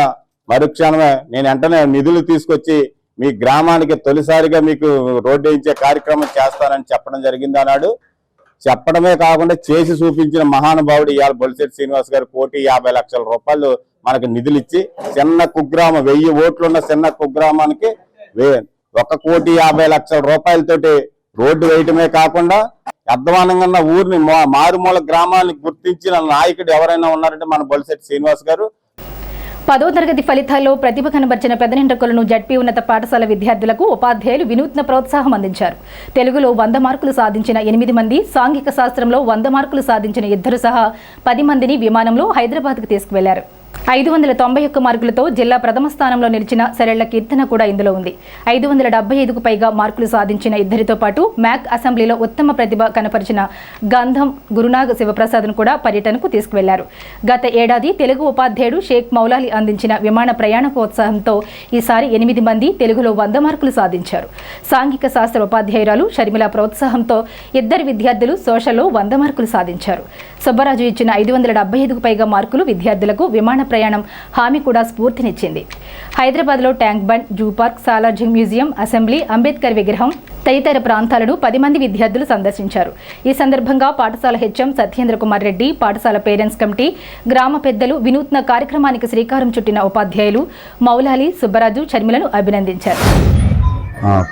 మరుక్షణమే నేను వెంటనే నిధులు తీసుకొచ్చి మీ గ్రామానికి తొలిసారిగా మీకు రోడ్డు వేయించే కార్యక్రమం చేస్తానని చెప్పడం జరిగింది అన్నాడు. చెప్పడమే కాకుండా చేసి చూపించిన మహానుభావుడు ఇవాళ బొలిశెట్టి శ్రీనివాస్ గారు 1,50,00,000 రూపాయలు మనకు నిధులు ఇచ్చి చిన్న కుగ్రామం 1000 ఓట్లున్న చిన్న కుగ్రామానికి 1,50,00,000 రూపాయలతోటి రోడ్డు వేయటమే కాకుండా అధ్వానంగా ఉన్న ఊరిని మారుమూల గ్రామాన్ని గుర్తించిన నాయకుడు ఎవరైనా ఉన్నారంటే మన బొలిశెట్టి శ్రీనివాస్ గారు. 10వ తరగతి ఫలితాల్లో ప్రతిభ కనబర్చిన పెదనింటకులను జడ్పీ ఉన్నత పాఠశాల విద్యార్థులకు ఉపాధ్యాయులు వినూత్న ప్రోత్సాహం అందించారు. తెలుగులో 100 మార్కులు సాధించిన 8 మంది, సాంఘిక శాస్త్రంలో 100 మార్కులు సాధించిన 2 సహా 10 మందిని విమానంలో హైదరాబాద్కు తీసుకువెళ్లారు. 591 మార్కులతో జిల్లా ప్రథమ స్థానంలో నిలిచిన శరళ్ల కీర్తన కూడా ఇందులో ఉంది. 575కు పైగా మార్కులు సాధించిన 2తో పాటు మ్యాక్ అసెంబ్లీలో ఉత్తమ ప్రతిభ కనపరిచిన గంధం గురునాగ్ శివప్రసాద్ను కూడా పర్యటనకు తీసుకువెళ్లారు. గత ఏడాది తెలుగు ఉపాధ్యాయుడు షేక్ మౌలాలి అందించిన విమాన ప్రయాణ ప్రోత్సాహంతో ఈసారి 8 మంది తెలుగులో 100 మార్కులు సాధించారు. సాంఘిక శాస్త్ర ఉపాధ్యాయురాలు షర్మిల ప్రోత్సాహంతో 2 విద్యార్థులు సోషల్లో 100 మార్కులు సాధించారు. సుబ్బరాజు ఇచ్చిన 575కు పైగా మార్కులు విద్యార్థులకు విమాన ప్రయాణం హామీ కూడా స్ఫూర్తినిచ్చింది. హైదరాబాద్లో Tank Bund, zoo park, Salarjung museum, assembly, Ambedkar విగ్రహం తదితర ప్రాంతాలను 10 మంది విద్యార్థులు సందర్శించారు. ఈ సందర్భంగా పాఠశాల హెచ్ఎం సత్యేంద్ర కుమార్ రెడ్డి, పాఠశాల పేరెంట్స్ కమిటీ, గ్రామ పెద్దలు వినూత్న కార్యక్రమానికి శ్రీకారం చుట్టిన ఉపాధ్యాయులు మౌలాలి, సుబ్బరాజు, షర్మిలను అభినందించారు.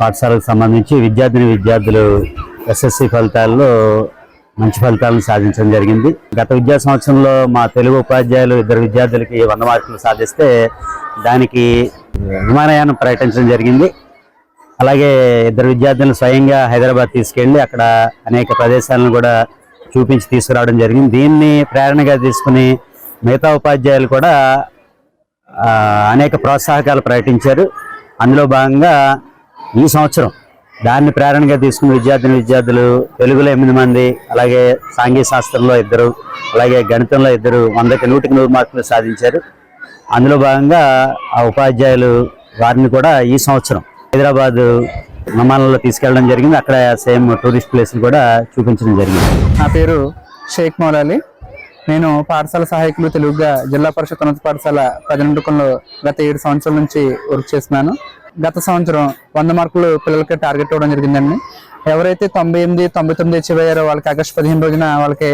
పాఠశాలకు సంబంధించి విద్యార్థులు ఎస్ఎస్సి ఫలితాల్లో మంచి ఫలితాలను సాధించడం జరిగింది. గత విద్యా సంవత్సరంలో మా తెలుగు ఉపాధ్యాయులు 2 విద్యార్థులకి 100 మార్కులు సాధిస్తే దానికి విమానయానం ప్రకటించడం జరిగింది. అలాగే 2 విద్యార్థులను స్వయంగా హైదరాబాద్ తీసుకెళ్లి అక్కడ అనేక ప్రదేశాలను కూడా చూపించి తీసుకురావడం జరిగింది. దీన్ని ప్రేరణగా తీసుకుని మిగతా ఉపాధ్యాయులు కూడా అనేక ప్రోత్సాహకాలు ప్రకటించారు. అందులో భాగంగా ఈ సంవత్సరం దాన్ని ప్రేరణగా తీసుకున్న విద్యార్థులు తెలుగులో 8 మంది, అలాగే సాంఘిక శాస్త్రంలో 2, అలాగే గణితంలో 2 100కి 100 మార్కులు సాధించారు. అందులో భాగంగా ఆ ఉపాధ్యాయులు వారిని కూడా ఈ సంవత్సరం హైదరాబాద్ విమానంలో తీసుకెళ్ళడం జరిగింది. అక్కడ సేమ్ టూరిస్ట్ ప్లేస్లు కూడా చూపించడం జరిగింది. నా పేరు షేక్ మౌలాలి. నేను పాఠశాల సహాయకులు తెలుగుగా జిల్లా పరిషత్ ఉన్నత పాఠశాల పెదనంటుకంలో గత 7 సంవత్సరాల నుంచి వర్క్ చేస్తున్నాను. గత సంవత్సరం 100 మార్కులు పిల్లలకి టార్గెట్ ఇవ్వడం జరిగిందండి. ఎవరైతే 98, 99 అచీవ్ అయ్యారో వాళ్ళకి ఆగస్టు 15 రోజున వాళ్ళకి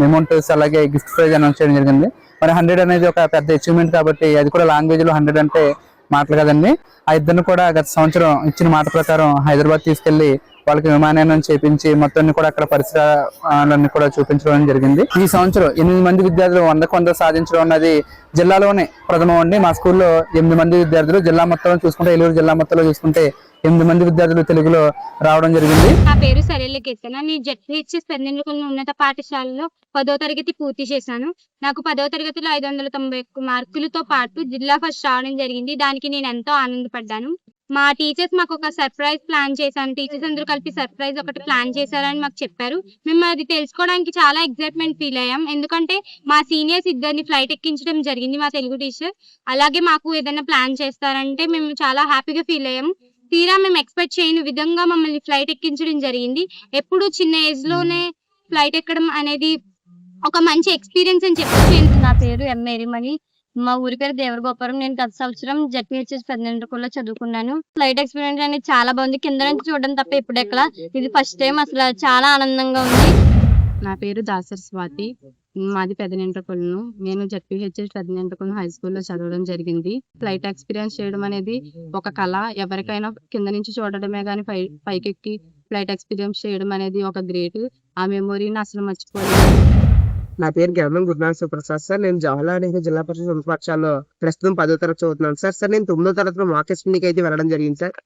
మెమోంటోస్ అలాగే గిఫ్ట్ ప్రైజ్ అనౌన్స్ చేయడం జరిగింది. మరి 100 అనేది ఒక పెద్ద అచీవ్మెంట్ కాబట్టి అది కూడా లాంగ్వేజ్ లో 100 అంటే మాటలు కదండి. ఆ ఇద్దరిని కూడా గత సంవత్సరం ఇచ్చిన మాట ప్రకారం హైదరాబాద్ తీసుకెళ్లి వాళ్ళకి విమానయానం చేపించి మొత్తాన్ని కూడా అక్కడ పరిసరాలన్నీ కూడా చూపించడం జరిగింది. ఈ సంవత్సరం 8 మంది విద్యార్థులు 100కు 100 సాధించడం అన్నది జిల్లాలోనే ప్రథమం అండి. మా స్కూల్లో 8 మంది విద్యార్థులు, జిల్లా మొత్తంలో చూసుకుంటే ఏలూరు జిల్లా మొత్తంలో చూసుకుంటే 8 మంది విద్యార్థులు తెలుగులో రావడం జరిగింది. నా పేరు సరేళ్ళ కీర్తన. నేను జెడ్పీహెచ్ఎస్ పెద్దనంటుకల్ ఉన్నత పాఠశాలలో 10వ తరగతి పూర్తి చేశాను. నాకు 10వ తరగతిలో 591 మార్కులతో పాటు జిల్లా ఫస్ట్ రావడం జరిగింది. దానికి నేను ఎంతో ఆనందపడ్డాను. మా టీచర్స్ మాకు ఒక సర్ప్రైజ్ ప్లాన్ చేశాను. టీచర్స్ అందరూ కలిపి సర్ప్రైజ్ ఒకటి ప్లాన్ చేశారని మాకు చెప్పారు. మేము అది తెలుసుకోవడానికి చాలా ఎక్సైట్మెంట్ ఫీల్ అయ్యాం. ఎందుకంటే మా సీనియర్స్ ఇద్దరిని ఫ్లైట్ ఎక్కించడం జరిగింది, మా తెలుగు టీచర్. అలాగే మాకు ఏదైనా ప్లాన్ చేస్తారంటే మేము చాలా హ్యాపీగా ఫీల్ అయ్యాము. తీరా మేము ఎక్స్పెక్ట్ చేయని విధంగా మమ్మల్ని ఫ్లైట్ ఎక్కించడం జరిగింది. ఎప్పుడు చిన్న ఏజ్ లోనే ఫ్లైట్ ఎక్కడం అనేది ఒక మంచి ఎక్స్పీరియన్స్ అని చెప్పొచ్చు. నా పేరు ఎం మేరీమణి. మా ఊరి పేరు దేవరగోపురం. నేను గత సంవత్సరం జెడ్పీహెచ్ఎస్ పెద్దనంటుకల్లో చదువుకున్నాను. ఫ్లైట్ ఎక్స్పీరియన్స్ అనేది చాలా బాగుంది. కింద నుంచి చూడడం తప్ప ఎప్పుడు ఎక్కలా. ఇది ఫస్ట్ టైం. అసలు చాలా ఆనందంగా ఉంది. నా పేరు దాసరి స్వాతి. మాది పెదనంటుకల్లు. నేను జెడ్పీహెచ్ఎస్ పెదనంటుకల్ హై స్కూల్లో చదవడం జరిగింది. ఫ్లైట్ ఎక్స్పీరియన్స్ చేయడం అనేది ఒక కళ. ఎవరికైనా కింద నుంచి చూడడమే కానీ పైకెక్కి ఫ్లైట్ ఎక్స్పీరియన్స్ చేయడం అనేది ఒక గ్రేట్. ఆ మెమొరీని అసలు మర్చిపోలేదు. నా పేరు గెవలం గురునాథ్ సుప్రసాద్ సార్. నేను జవహర్లాల్ నెహ్రూ జిల్లా పరిషత్ ఉన్నత పాఠశాలలో ప్రస్తుతం 10వ తరగతి చదువుతున్నాను సార్. నేను 9వ తరగతిలో మాక్ టెస్ట్కి అయితే వెళ్ళడం జరిగింది సార్.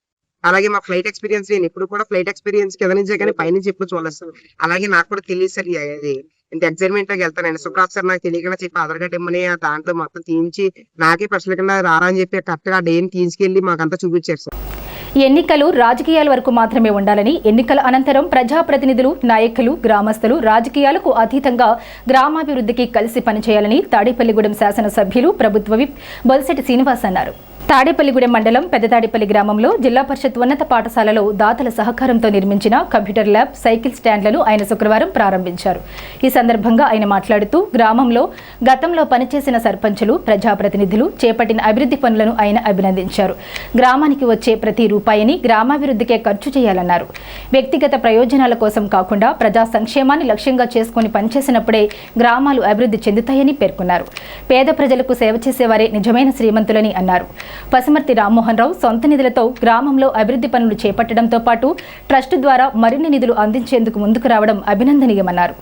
అలాగే మా ఫ్లైట్ ఎక్స్పీరియన్స్ నేను ఎప్పుడు కూడా ఫ్లైట్ ఎక్స్పీరియన్స్ కింద నుంచే కానీ పైనుంచి ఎప్పుడు చూడలేదు సార్. అలాగే నాకు కూడా తెలియదు సార్ అది ఇంత ఎక్సైట్మెంట్ లోకి వెళ్తానండి. సుప్రాత్ సార్ నాకు తెలియకుండా చెప్పి ఆధార్ కార్డ్ ఇమ్మని దాంట్లో మొత్తం తీయించి నాకే ప్రశ్నల కింద రారా అని చెప్పి కరెక్ట్గా ఆ డేని తీసుకెళ్లి మాకంతా చూపించారు సార్. ఎన్నికలు రాజకీయాల వరకు మాత్రమే ఉండాలని, ఎన్నికల అనంతరం ప్రజాప్రతినిధులు, నాయకులు, గ్రామస్తులు రాజకీయాలకు అతీతంగా గ్రామాభివృద్ధికి కలిసి పనిచేయాలని తాడేపల్లిగూడెం శాసనసభ్యులు ప్రభుత్వ విప్ బొలిశెట్టి శ్రీనివాస్ అన్నారు. తాడేపల్లిగూడెం మండలం పెద్దతాడేపల్లి గ్రామంలో జిల్లా పరిషత్ ఉన్నత పాఠశాలలో దాతల సహకారంతో నిర్మించిన కంప్యూటర్ ల్యాబ్, సైకిల్ స్టాండ్లను ఆయన శుక్రవారం ప్రారంభించారు. ఈ సందర్భంగా ఆయన మాట్లాడుతూ గ్రామంలో గతంలో పనిచేసిన సర్పంచులు, ప్రజాప్రతినిధులు చేపట్టిన అభివృద్ధి పనులను ఆయన అభినందించారు. గ్రామానికి వచ్చే ప్రతి రూపాయిని గ్రామాభివృద్ధికే ఖర్చు చేయాలన్నారు. వ్యక్తిగత ప్రయోజనాల కోసం కాకుండా ప్రజా సంక్షేమాన్ని లక్ష్యంగా చేసుకుని పనిచేసినప్పుడే గ్రామాలు అభివృద్ధి చెందుతాయని పేర్కొన్నారు. పేద ప్రజలకు సేవ చేసేవారే నిజమైన శ్రీమంతులని అన్నారు. పసుమర్తి రామ్మోహన్ రావు సొంత నిధులతో గ్రామంలో అభివృద్ధి పనులు చేపట్టడంతో పాటు ట్రస్ట్ ద్వారా మరిన్ని నిధులు అందించేందుకు ముందుకు రావడం అభినందనీయమన్నారు.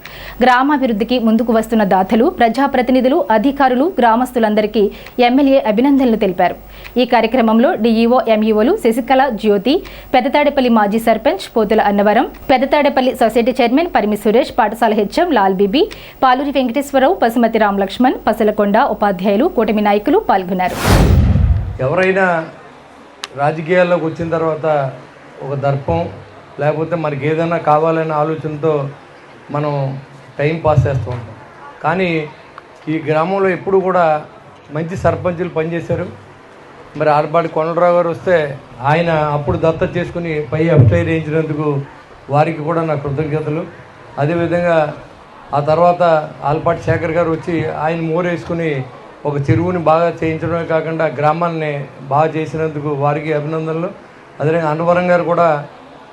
గ్రామాభివృద్ధికి ముందుకు వస్తున్న దాతలు, ప్రజాప్రతినిధులు, అధికారులు, గ్రామస్తులందరికీ ఎమ్మెల్యే అభినందనలు తెలిపారు. ఈ కార్యక్రమంలో డీఈఓ, ఎంఈఓలు శశికళ, జ్యోతి, పెద్దతాడేపల్లి మాజీ సర్పంచ్ పోతుల అన్నవరం, పెద్దతాడేపల్లి సొసైటీ చైర్మన్ పరిమి సురేష్, పాఠశాల హెచ్ఎం లాల్ బీబీ, పాలూరి వెంకటేశ్వరరావు, పసుమతి రామ్ లక్ష్మణ్, పసలకొండ, ఉపాధ్యాయులు, కూటమి నాయకులు పాల్గొన్నారు. ఎవరైనా రాజకీయాల్లోకి వచ్చిన తర్వాత ఒక దర్పం లేకపోతే మనకి ఏదైనా కావాలనే ఆలోచనతో మనం టైం పాస్ చేస్తూ ఉంటాం. కానీ ఈ గ్రామంలో ఎప్పుడు కూడా మంచి సర్పంచులు పనిచేశారు. మరి ఆర్బాడి కొండలరావు గారు వస్తే ఆయన అప్పుడు దత్తత చేసుకుని పై అప్టైర్ వేయించినందుకు వారికి కూడా నా కృతజ్ఞతలు. అదేవిధంగా ఆ తర్వాత ఆల్పాటి శేఖర్ గారు వచ్చి ఆయన మోరేసుకుని ఒక చెరువుని బాగా చేయించడమే కాకుండా గ్రామాన్ని బాగా చేసినందుకు వారికి అభినందనలు. అదేవిధంగా అన్నవరం గారు కూడా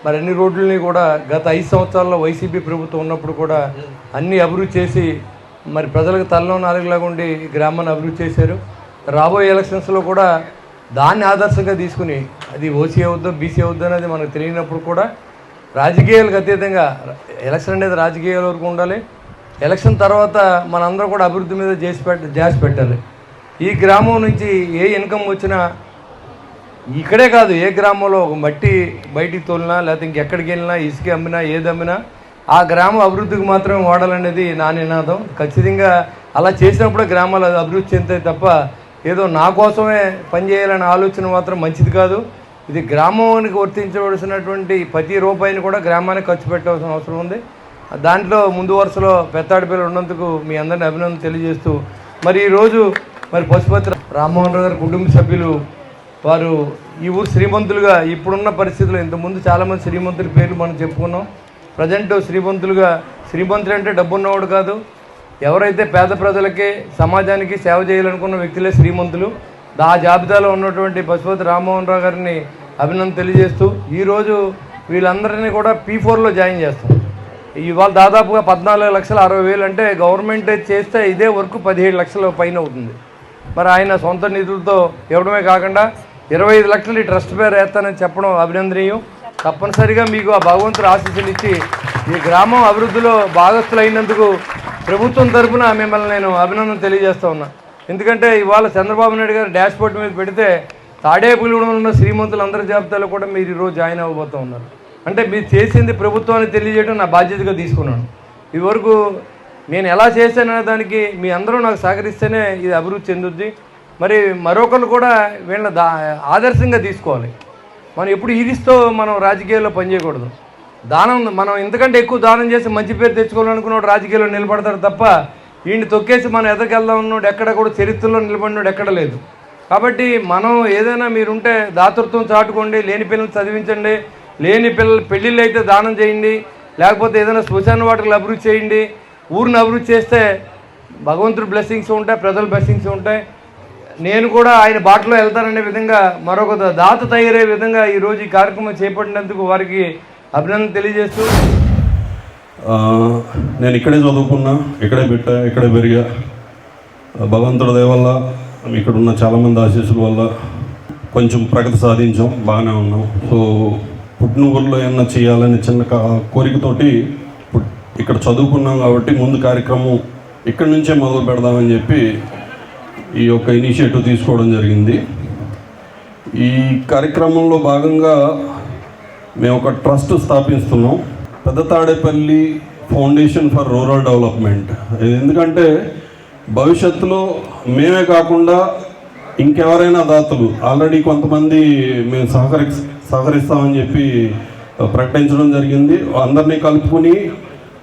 మరి అన్ని రోడ్లని కూడా గత 5 సంవత్సరాల్లో వైసీపీ ప్రభుత్వం ఉన్నప్పుడు కూడా అన్ని అభివృద్ధి చేసి మరి ప్రజలకు తలలో నాలుగులాగా ఉండి గ్రామాన్ని అభివృద్ధి చేశారు. రాబోయే ఎలక్షన్స్లో కూడా దాన్ని ఆదర్శంగా తీసుకుని అది ఓసీ అవుద్దో బీసీ అవుద్దో అనేది మనకు తెలియనప్పుడు కూడా రాజకీయాలకు అతీతంగా ఎలక్షన్ అనేది రాజకీయాల వరకు ఉండాలి. ఎలక్షన్ తర్వాత మనందరూ కూడా అభివృద్ధి మీద చేసి పెట్టాలి. ఈ గ్రామం నుంచి ఏ ఇన్కమ్ వచ్చినా ఇక్కడే కాదు, ఏ గ్రామంలో ఒక మట్టి బయటికి తోలినా లేకపోతే ఇంకెక్కడికి వెళ్ళినా ఇసుక అమ్మినా ఏది అమ్మినా ఆ గ్రామం అభివృద్ధికి మాత్రమే వాడాలనేది నా నినాదం. ఖచ్చితంగా అలా చేసినప్పుడే గ్రామాలు అభివృద్ధి చెందుతాయి తప్ప ఏదో నా కోసమే పనిచేయాలనే ఆలోచన మాత్రం మంచిది కాదు. ఇది గ్రామానికి వర్తించవలసినటువంటి ప్రతి రూపాయిని కూడా గ్రామానికి ఖర్చు పెట్టవలసిన అవసరం ఉంది. దాంట్లో ముందు వరుసలో పెత్తాడిపల్లి ఉన్నందుకు మీ అందరిని అభినందన తెలియజేస్తూ మరి ఈరోజు మరి పశుపతి రామ్మోహన్ రావు గారి కుటుంబ సభ్యులు వారు ఈ ఊరు శ్రీమంతులుగా ఇప్పుడున్న పరిస్థితుల్లో, ఇంతకుముందు చాలామంది శ్రీమంతుల పేర్లు మనం చెప్పుకున్నాం. ప్రజెంట్ శ్రీమంతులుగా, శ్రీమంతులు అంటే డబ్బు ఉన్నవాడు కాదు, ఎవరైతే పేద ప్రజలకి సమాజానికి సేవ చేయాలనుకున్న వ్యక్తులే శ్రీమంతులు. ఆ జాబితాలో ఉన్నటువంటి పశుపతి రామ్మోహన్ రావు గారిని అభినందన తెలియజేస్తూ ఈరోజు వీళ్ళందరినీ కూడా P4లో జాయిన్ చేస్తాం. ఇవాళ దాదాపుగా 14,60,000 అంటే గవర్నమెంట్ చేస్తే ఇదే వర్క్ 17 లక్షల పైన అవుతుంది. మరి ఆయన సొంత నిధులతో ఇవ్వడమే కాకుండా 25 లక్షలు ఈ ట్రస్ట్ పేరు వేస్తానని చెప్పడం అభినందనీయం. తప్పనిసరిగా మీకు ఆ భగవంతుడు ఆశీస్సులు ఇచ్చి ఈ గ్రామం అభివృద్ధిలో భాగస్థులైనందుకు ప్రభుత్వం తరఫున మిమ్మల్ని నేను అభినందన తెలియజేస్తూ ఉన్నా. ఎందుకంటే ఇవాళ చంద్రబాబు నాయుడు గారు డాష్ బోర్డ్ మీద పెడితే తాడేపల్లిగూడెంలో ఉన్న శ్రీమంతులు అందరి జాబితాలో కూడా మీరు ఈరోజు జాయిన్ అవ్వబోతూ ఉన్నారు. అంటే మీరు చేసింది ప్రభుత్వాన్ని తెలియజేయడం నా బాధ్యతగా తీసుకున్నాను. ఇదివరకు నేను ఎలా చేశాననే దానికి మీ అందరూ నాకు సహకరిస్తేనే ఇది అభివృద్ధి చెందుద్ది. మరి మరొకరు కూడా వీళ్ళని ఆదర్శంగా తీసుకోవాలి. మనం ఎప్పుడు ఈదిస్తూ మనం రాజకీయాల్లో పనిచేయకూడదు. దానం మనం ఇంతకంటే ఎక్కువ దానం చేసి మంచి పేరు తెచ్చుకోవాలనుకున్నాడు రాజకీయాల్లో నిలబడతాడు తప్ప వీడిని తొక్కేసి మనం ఎదకెళ్దాం ఉన్నాడు ఎక్కడ కూడా చరిత్రలో నిలబడినాడు ఎక్కడ లేదు. కాబట్టి మనం ఏదైనా మీరుంటే దాతృత్వం చాటుకోండి, లేని పిల్లల్ని చదివించండి, లేని పిల్లలు పెళ్ళిళ్ళు అయితే దానం చేయండి, లేకపోతే ఏదైనా శ్మశాన వాటికలు అభివృద్ధి చేయండి. ఊరిని అభివృద్ధి చేస్తే భగవంతుడి బ్లెస్సింగ్స్ ఉంటాయి, ప్రజల బ్లెస్సింగ్స్ ఉంటాయి. నేను కూడా ఆయన బాటలో వెళ్తాననే విధంగా మరొక దాత తయారయ్యే విధంగా ఈరోజు ఈ కార్యక్రమం చేపట్టినందుకు వారికి అభినందన తెలియజేస్తూ, నేను ఇక్కడే చదువుకున్నా, ఇక్కడే పెట్టా, ఇక్కడే పెరిగా. భగవంతుడి దయ వల్ల ఇక్కడ ఉన్న చాలామంది ఆశీస్సుల వల్ల కొంచెం ప్రగతి సాధించాం, బాగానే ఉన్నాం. సో పుట్టిన ఊరిలో ఏమన్నా చేయాలని చిన్న కోరికతోటి ఇక్కడ చదువుకున్నాం కాబట్టి ముందు కార్యక్రమం ఇక్కడి నుంచే మొదలు పెడదామని చెప్పి ఈ యొక్క ఇనిషియేటివ్ తీసుకోవడం జరిగింది. ఈ కార్యక్రమంలో భాగంగా మేము ఒక ట్రస్ట్ స్థాపిస్తున్నాం, పెద్ద Tadepalli foundation for rural development. ఎందుకంటే భవిష్యత్తులో మేమే కాకుండా ఇంకెవరైనా దాతలు ఆల్రెడీ కొంతమంది మేము సహకరిస్తామని చెప్పి ప్రకటించడం జరిగింది. అందరినీ కలుపుకొని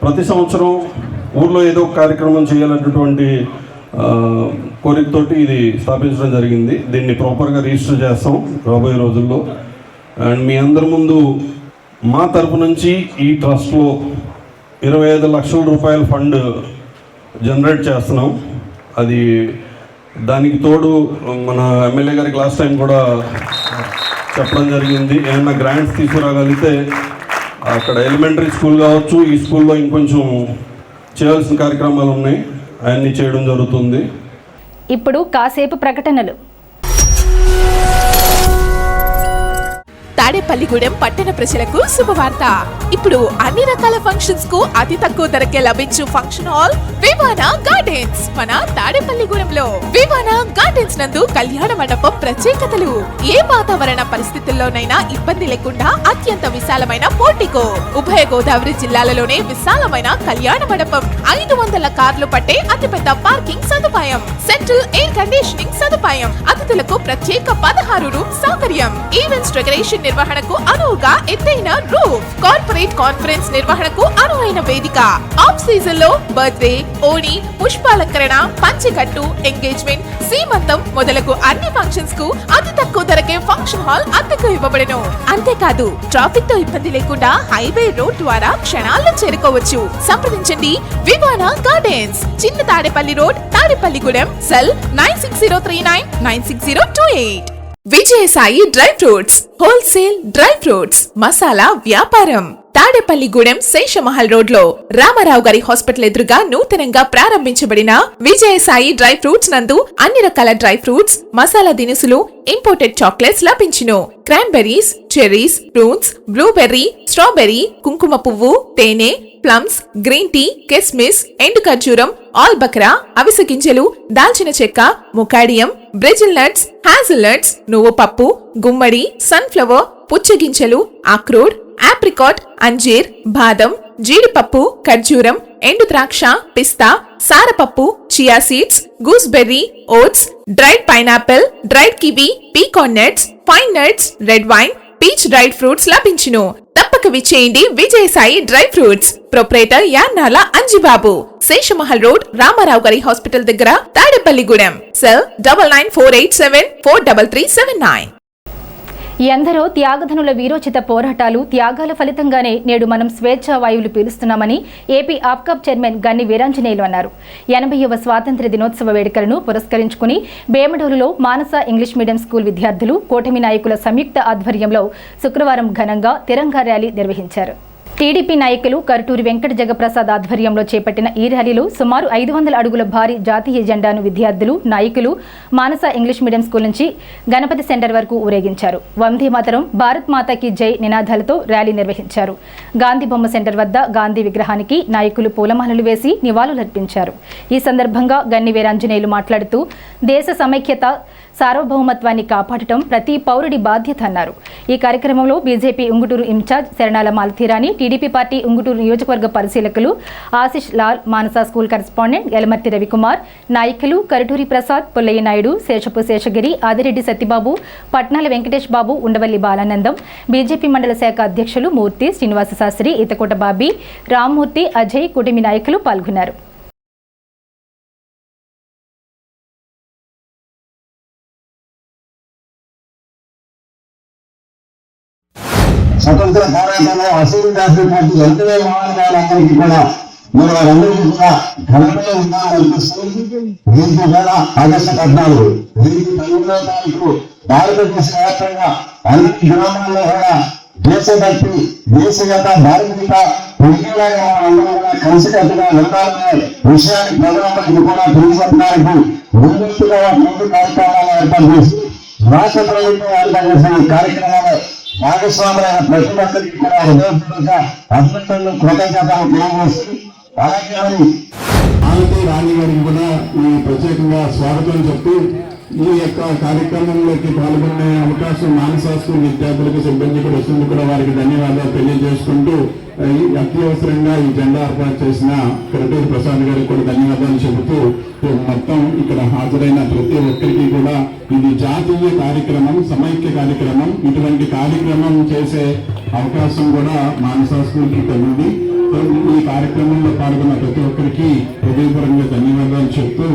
ప్రతి సంవత్సరం ఊర్లో ఏదో ఒక కార్యక్రమం చేయాలన్నటువంటి కోరికతోటి ఇది స్థాపించడం జరిగింది. దీన్ని ప్రాపర్గా రిజిస్టర్ చేస్తాం రాబోయే రోజుల్లో. అండ్ మీ అందరి ముందు మా తరపు నుంచి ఈ ట్రస్ట్లో 25 లక్షల రూపాయల ఫండ్ జనరేట్ చేస్తున్నాం. అది దానికి తోడు మన ఎమ్మెల్యే గారికి లాస్ట్ టైం కూడా చెప్పడం జరిగింది, ఏమైనా గ్రాంట్స్ తీసుకురాగలిగితే అక్కడ ఎలిమెంటరీ స్కూల్ కావచ్చు, ఈ స్కూల్లో ఇంకొంచెం చేయాల్సిన కార్యక్రమాలు ఉన్నాయి, అవన్నీ చేయడం జరుగుతుంది. ఇప్పుడు కాసేపు ప్రకటనలు. తాడేపల్లిగూడెం పట్టణ ప్రజలకు శుభవార్త. ఇప్పుడు అన్ని రకాల ఫంక్షన్స్ కు అతి తక్కువ ధరకే లభించు ఫంక్షన్ హాల్ వివానా గార్డెన్స్ మన తాడేపల్లిగూడెంలో. వివానా గార్డెన్స్ నందు కళ్యాణ మండపం ప్రత్యేకతలు. ఏ వాతావరణ పరిస్థితుల్లోనైనా ఇబ్బంది లేకుండా అత్యంత విశాలమైన పోర్టికో, ఉభయ గోదావరి జిల్లాలలోనే విశాలమైన కళ్యాణ మండపం, 500 కార్లు పట్టే అతిపెద్ద పార్కింగ్ సదుపాయం, సెంట్రల్ ఎయిర్ కండిషనింగ్ సదుపాయం, అతిథులకు ప్రత్యేక 16 రూమ్ సౌకర్యం, ఈవెంట్స్ డెకరేషన్ నిర్వహణకు అనువుగా ఎత్తైన రూఫ్, కార్పొరేట్ కాన్ఫరెన్స్ నిర్వహణకు అనువైన వేదిక, ఆఫ్ సీజన్ లో బర్త్డే, ఓణి, పుష్పాలంకరణ, పంచెకట్టు, ఎంగేజ్మెంట్, సీమంతం మొదలగు అన్ని ఫంక్షన్స్ కు అతి తక్కువ ధరకే ఫంక్షన్ హాల్ అద్దెకు ఇవ్వబడును. అంతేకాదు ట్రాఫిక్ తో ఇబ్బంది లేకుండా హైవే రోడ్ ద్వారా క్షణాల్లో చేరుకోవచ్చు. సంప్రదించండి వివానా గార్డెన్స్, చిన్న Tadepalli road, Tadepalligudem. Cell 9603996028. Vijayasai dry fruits, wholesale dry fruits masala వ్యాపారం. తాడేపల్లిగూడెం శేషమహల్ రోడ్ లో రామారావు గారి హాస్పిటల్ ఎదురుగా నూతనంగా ప్రారంభించబడిన విజయసాయి డ్రై ఫ్రూట్స్ నందు అన్ని రకాల డ్రై ఫ్రూట్స్, మసాలా దినుసులు, ఇంపోర్టెడ్ చాక్లెట్స్ లభించును. Cranberries, cherries, prunes, blueberry, strawberry, కుంకుమ పువ్వు, తేనె, ప్లమ్స్, గ్రీన్ టీ, కిస్మిస్, ఎండు ఖర్జూరం, ఆల్ బక్రా, అవిసె గింజలు, దాల్చిన చెక్క, ముకాడియం, బ్రెజిల్ నట్స్, హ్యాజిల్ నట్స్, నువ్వు పప్పు, గుమ్మడి, సన్ఫ్లవర్, పుచ్చగింజలు, అక్రోడ్, ఆప్రికాట్, అంజీర్, బాదం, జీడిపప్పు, ఖర్జూరం, ఎండు ద్రాక్ష, పిస్తా, సారపప్పు, chia seeds, gooseberry, oats, dried pineapple, dried kiwi, pecan nuts, pine nuts, red wine, peach dried fruits లభించును. తప్పక విచ్చేయండి Vijayasai dry fruits. Proprietor Yannala Anjibabu, Seshamahal road, Ramarao గారి హాస్పిటల్ దగ్గర, తాడేపల్లిగూడెం. సెల్ 9948743379. ఎందరో త్యాగధనుల వీరోచిత పోరాటాలు, త్యాగాల ఫలితంగానే నేడు మనం స్వేచ్ఛా వాయువులు పీలుస్తున్నామని ఏపీ ఆప్కాబ్ చైర్మన్ గన్ని వీరాంజనేయులు అన్నారు. 80వ స్వాతంత్ర్య దినోత్సవ వేడుకలను పురస్కరించుకుని బేమడోలులో మానస ఇంగ్లీష్ మీడియం స్కూల్ విద్యార్థులు, కూటమి నాయకుల సంయుక్త ఆధ్వర్యంలో శుక్రవారం ఘనంగా తిరంగా ర్యాలీ నిర్వహించారు. టీడీపీ నాయకులు కరుటూరి వెంకట జగప్రసాద్ ఆధ్వర్యంలో చేపట్టిన ఈ ర్యాలీలో సుమారు 500 అడుగుల భారీ జాతీయ జెండాను విద్యార్థులు, నాయకులు మానస ఇంగ్లీష్ మీడియం స్కూల్ నుంచి గణపతి సెంటర్ వరకు ఊరేగించారు. వందే మాతరం, భారత్ మాతాకి జై నినాదాలతో ర్యాలీ నిర్వహించారు. గాంధీ బొమ్మ సెంటర్ వద్ద గాంధీ విగ్రహానికి నాయకులు పూలమాలలు వేసి నివాళులర్పించారు. ఈ సందర్భంగా గన్ని వీరాంజనేయులు మాట్లాడుతూ దేశ సమైక్యత, సార్వభౌమత్వాన్ని కాపాడటం ప్రతి పౌరుడి బాధ్యత అన్నారు. ఈ కార్యక్రమంలో BJP Ungutur incharge Saranala Malathirani, TDP party Ungutur నియోజకవర్గ పరిశీలకులు ఆశిష్ లాల్, మానస స్కూల్ కరెస్పాండెంట్ యలమర్తి రవికుమార్, నాయకులు కరుటూరి ప్రసాద్, పుల్లయ్య నాయుడు, శేషపు శేషగిరి, ఆదిరెడ్డి సత్యబాబు, పట్నాల వెంకటేష్ బాబు, ఉండవల్లి బాలానందం, బీజేపీ మండల శాఖ అధ్యక్షులు మూర్తి, శ్రీనివాస శాస్త్రి, ఈతకోట బాబీ, రామ్మూర్తి, అజయ్, కుటుంబీ నాయకులు పాల్గొన్నారు. స్వతంత్ర పోరాటంలో అసూరిదాసు పార్టీ వెంటనే మహానుభావులందరికీ కూడా మరి వారందరికీ కూడా ఘనంగా ఉండాలనిపిస్తుంది. దీనికి కూడా ఆగస్టు 14 దీనికి 12వ తారీఖు భారతదేశ వ్యాప్తంగా అన్ని గ్రామాల్లో కూడా దేశభక్తి, దేశగత, భారతీయత పెరిగేలాగా అందరూ కూడా కలిసికట్టుగా ఉండాలనే విషయాన్ని ప్రధానమంత్రి కూడా తెలియజెప్పడానికి ముందస్తుగా ముందు కార్యక్రమాలు ఏర్పాటు చేసి రాష్ట్ర ప్రభుత్వం ఏర్పాటు చేసిన ఈ కార్యక్రమాలు భాగస్వాములైన ప్రతి ఒక్కరికి కూడా హృదయపూర్వక అభినందనలు, కృతజ్ఞతలు తెలియజేస్తూ అలాగే మాలతీ రాణి గారికి కూడా ఈ ప్రత్యేకంగా స్వాగతం చెప్తూ ఈ యొక్క కార్యక్రమంలోకి పాల్గొనే అవకాశం మానస స్కూల్ విద్యార్థులకు, సిబ్బంది కూడా వచ్చినందుకు కూడా వారికి ధన్యవాదాలు తెలియజేసుకుంటూ అత్యవసరంగా ఈ జెండా ఏర్పాటు చేసిన కరుటూరి ప్రసాద్ గారికి కూడా ధన్యవాదాలు చెబుతూ మొత్తం ఇక్కడ హాజరైన ప్రతి ఒక్కరికి కూడా ఇది జాతీయ కార్యక్రమం, సమైక్య కార్యక్రమం. ఇటువంటి కార్యక్రమం చేసే అవకాశం కూడా మానస స్కూల్కి కలిగింది. ఈ కార్యక్రమంలో పాల్గొన్న ప్రతి ఒక్కరికి హృదయపూర్వకంగా ధన్యవాదాలు చెప్తూ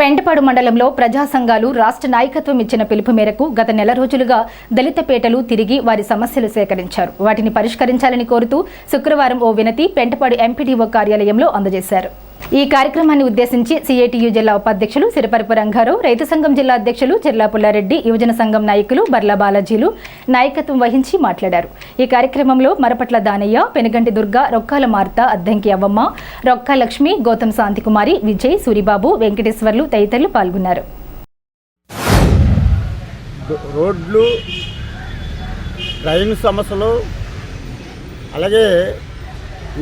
పెంటపాడు మండలంలో ప్రజా సంఘాలు రాష్ట్ర నాయకత్వం ఇచ్చిన పిలుపు మేరకు గత నెల రోజులుగా దళిత పేటలు తిరిగి వారి సమస్యలు సేకరించారు. వాటిని పరిష్కరించాలని కోరుతూ శుక్రవారం ఓ వినతి పెంటపాడు ఎంపీడీఓ కార్యాలయంలో అందజేశారు. ఈ కార్యక్రమాన్ని ఉద్దేశించి సిఐటియు జిల్లా ఉపాధ్యక్షులు సిరపరపు రంగారావు, రైతు సంఘం జిల్లా అధ్యక్షులు చెర్లా పుల్లారెడ్డి, యువజన సంఘం నాయకులు బర్లా బాలాజీలు నాయకత్వం వహించి మాట్లాడారు. ఈ కార్యక్రమంలో మరపట్ల దానయ్య, పెనుగంటి దుర్గా, రొక్కాల మార్త, అద్దంకి అవ్వమ్మ, రొక్కా లక్ష్మి, గౌతమ్ శాంతికుమారి, విజయ్, సూరిబాబు, వెంకటేశ్వర్లు తదితరులు పాల్గొన్నారు. రోడ్లు, డ్రైన్ సమస్యలు, అలాగే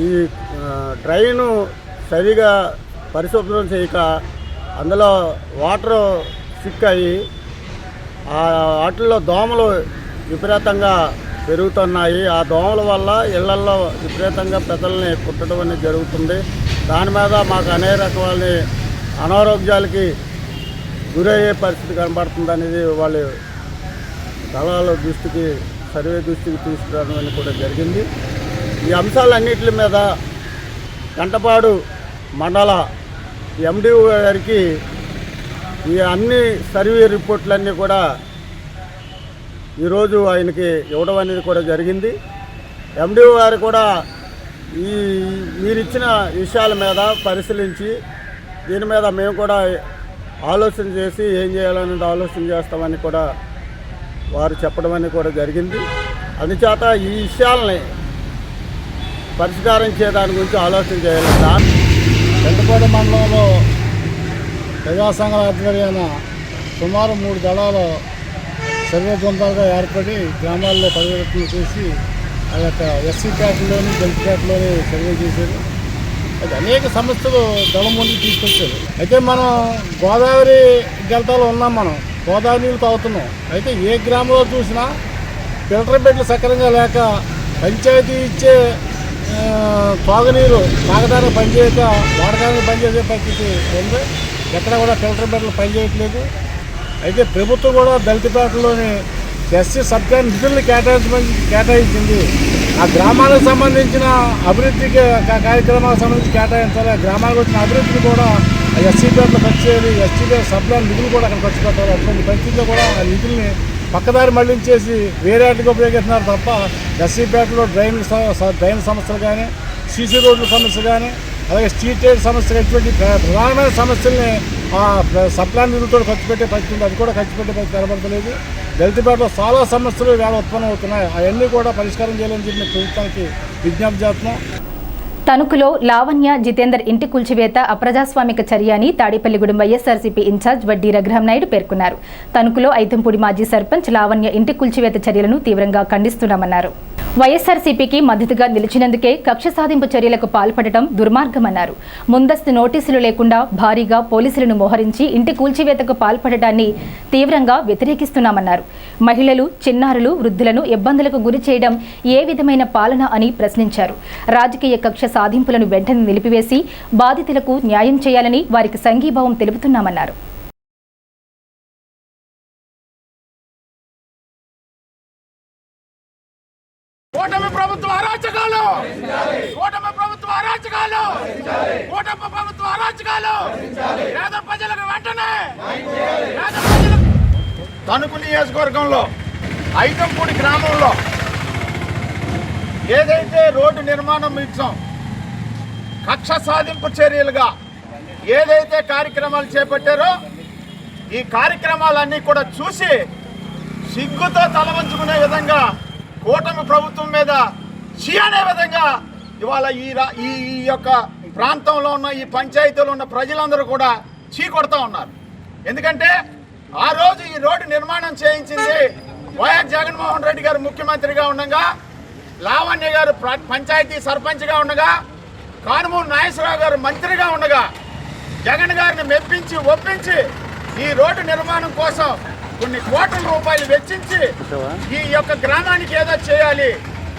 ఈ డ్రైను సరిగా పరిశుభ్రం చేయక అందులో వాటర్ సిక్ అయ్యి ఆ వాటిల్లో దోమలు విపరీతంగా పెరుగుతున్నాయి. ఆ దోమల వల్ల ఇళ్లల్లో విపరీతంగా ప్రజల్ని కుట్టడం అనేది జరుగుతుంది. దాని మీద మాకు అనేక రకాల అనారోగ్యాలకి గురయ్యే పరిస్థితి కనబడుతుంది అనేది వాళ్ళు దళాల దృష్టికి, సర్వే దృష్టికి తీసుకురావడం అనేది కూడా జరిగింది. ఈ అంశాలన్నిటి మీద పెంటపాడు మండల ఎండిఓ గారికి ఈ అన్ని సర్వే రిపోర్ట్లన్నీ కూడా ఈరోజు ఆయనకి ఇవ్వడం అనేది కూడా జరిగింది. ఎండిఓ గారు కూడా మీరిచ్చిన విషయాల మీద పరిశీలించి దీని మీద మేము కూడా ఆలోచన చేసి ఏం చేయాలనేది ఆలోచన చేస్తామని కూడా వారు చెప్పడం అనేది కూడా జరిగింది. అందుచేత ఈ విషయాలని పరిష్కారం చేయడానికి గురించి ఆలోచన చేయాలి. పెంటపాడు మండలంలో ప్రజా సంఘాల ఆధ్వర్యాన సుమారు 3 దళాలు సర్వే బృందాలుగా ఏర్పడి గ్రామాల్లో పర్యవేక్షణ చేసి ఆ యొక్క ఎస్సీ ప్యాట్లోని, దళిత ప్యాట్లోని సర్వే చేశారు. అయితే అనేక సమస్యలు దళం ముందుకు తీసుకొచ్చారు. అయితే మనం గోదావరి డెల్టాలో ఉన్నాం, మనం గోదావరి నీళ్ళు తాగుతున్నాం. అయితే ఏ గ్రామంలో చూసినా ఫిల్టర్ బెడ్లు సక్రమంగా లేక పంచాయతీ ఇచ్చే తాగునీరు తాగడానికి పనిచేయక వాడడానికి పనిచేసే పరిస్థితి ఉంది. ఎక్కడ కూడా ఫిల్టర్ బెడ్లు పనిచేయట్లేదు. అయితే ప్రభుత్వం కూడా దళితపేటలోని ఎస్సీ సబ్ ప్లాన్ నిధుల్ని కేటాయించింది. ఆ గ్రామాలకు సంబంధించిన అభివృద్ధికి కార్యక్రమాలకు సంబంధించి కేటాయించాలి. ఆ గ్రామాలకు వచ్చిన అభివృద్ధిని కూడా ఎస్సీపేటలో ఖర్చు చేయాలి. ఎస్సీపేట సబ్ ప్లాన్ నిధులు కూడా అక్కడ ఖర్చు పెట్టాలి. అటువంటి పరిస్థితుల్లో కూడా ఆ నిధుల్ని పక్కదారి మళ్లించేసి వేరే వాటికి ఉపయోగిస్తున్నారు తప్ప ఎస్సీపేటలో డ్రైన్ సమస్యలు కానీ, సీసీ రోడ్ల సమస్య కానీ, అలాగే స్ట్రీట్ లైట్ సమస్య, ఇటువంటి ప్రధానమైన సమస్యల్ని సబ్ ప్లాన్ నిధులతో ఖర్చు పెట్టే పరిస్థితి, అది కూడా ఖర్చు పెట్టే పరిస్థితి కనబడతలేదు. దళితపేటలో చాలా సమస్యలు వేళ ఉత్పన్నం అవుతున్నాయి. అవన్నీ కూడా పరిష్కారం చేయాలని చెప్పి ప్రభుత్వానికి విజ్ఞప్తి చేస్తున్నాం. తణుకులో లావణ్య జితేందర్ ఇంటి కూల్చివేత అప్రజాస్వామిక చర్య అని తాడేపల్లిగూడెం వైఎస్ఆర్సీపీ ఇన్ఛార్జ్ వడ్డీ రఘురామనాయుడు పేర్కొన్నారు. తణుకులో ఐతంపూడి మాజీ సర్పంచ్ లావణ్య ఇంటి కూల్చివేత చర్యలను తీవ్రంగా ఖండిస్తున్నామన్నారు. వైఎస్ఆర్సీపీకి మద్దతుగా నిలిచినందుకే కక్ష సాధింపు చర్యలకు పాల్పడటం దుర్మార్గమన్నారు. ముందస్తు నోటీసులు లేకుండా భారీగా పోలీసులను మోహరించి ఇంటి కూల్చివేతకు పాల్పడటాన్ని తీవ్రంగా వ్యతిరేకిస్తున్నామన్నారు. మహిళలు, చిన్నారులు, వృద్ధులను ఇబ్బందులకు గురి చేయడం ఏ విధమైన పాలన అని ప్రశ్నించారు. రాజకీయ కక్ష సాధింపులను వెంటనే నిలిపివేసి బాధితులకు న్యాయం చేయాలని వారికి సంఘీభావం తెలుపుతున్నామన్నారు. కూటమి ప్రభుత్వ అరాచకాలు, కూటమి ప్రభుత్వ అరాచకాలు, కూటమి ప్రభుత్వ అరాచకాలు పేద ప్రజలకు వెంటనే తణుకు నియోజకవర్గంలో ఐతంపూడి గ్రామంలో ఏదైతే రోడ్డు నిర్మాణం ఇచ్చాం, కక్ష సాధింపు చర్యలుగా ఏదైతే కార్యక్రమాలు చేపట్టారో ఈ కార్యక్రమాలన్నీ కూడా చూసి సిగ్గుతో తలవంచుకునే విధంగా కూటమి ప్రభుత్వం మీద చీ అనే విధంగా ఇవాళ ఈ యొక్క ప్రాంతంలో ఉన్న ఈ పంచాయతీలో ఉన్న ప్రజలందరూ కూడా చీ కొడతా ఉన్నారు. ఎందుకంటే ఆ రోజు ఈ రోడ్డు నిర్మాణం చేయించింది వైఎస్ జగన్మోహన్ రెడ్డి గారు ముఖ్యమంత్రిగా ఉండగా, లావణ్య గారు పంచాయతీ సర్పంచ్గా ఉండగా, కానుమూరు నాగేశ్వరరావు గారు మంత్రిగా ఉండగా జగన్ గారిని మెప్పించి ఒప్పించి ఈ రోడ్డు నిర్మాణం కోసం కొన్ని కోట్ల రూపాయలు వెచ్చించి ఈ యొక్క గ్రామానికి ఏదో చేయాలి,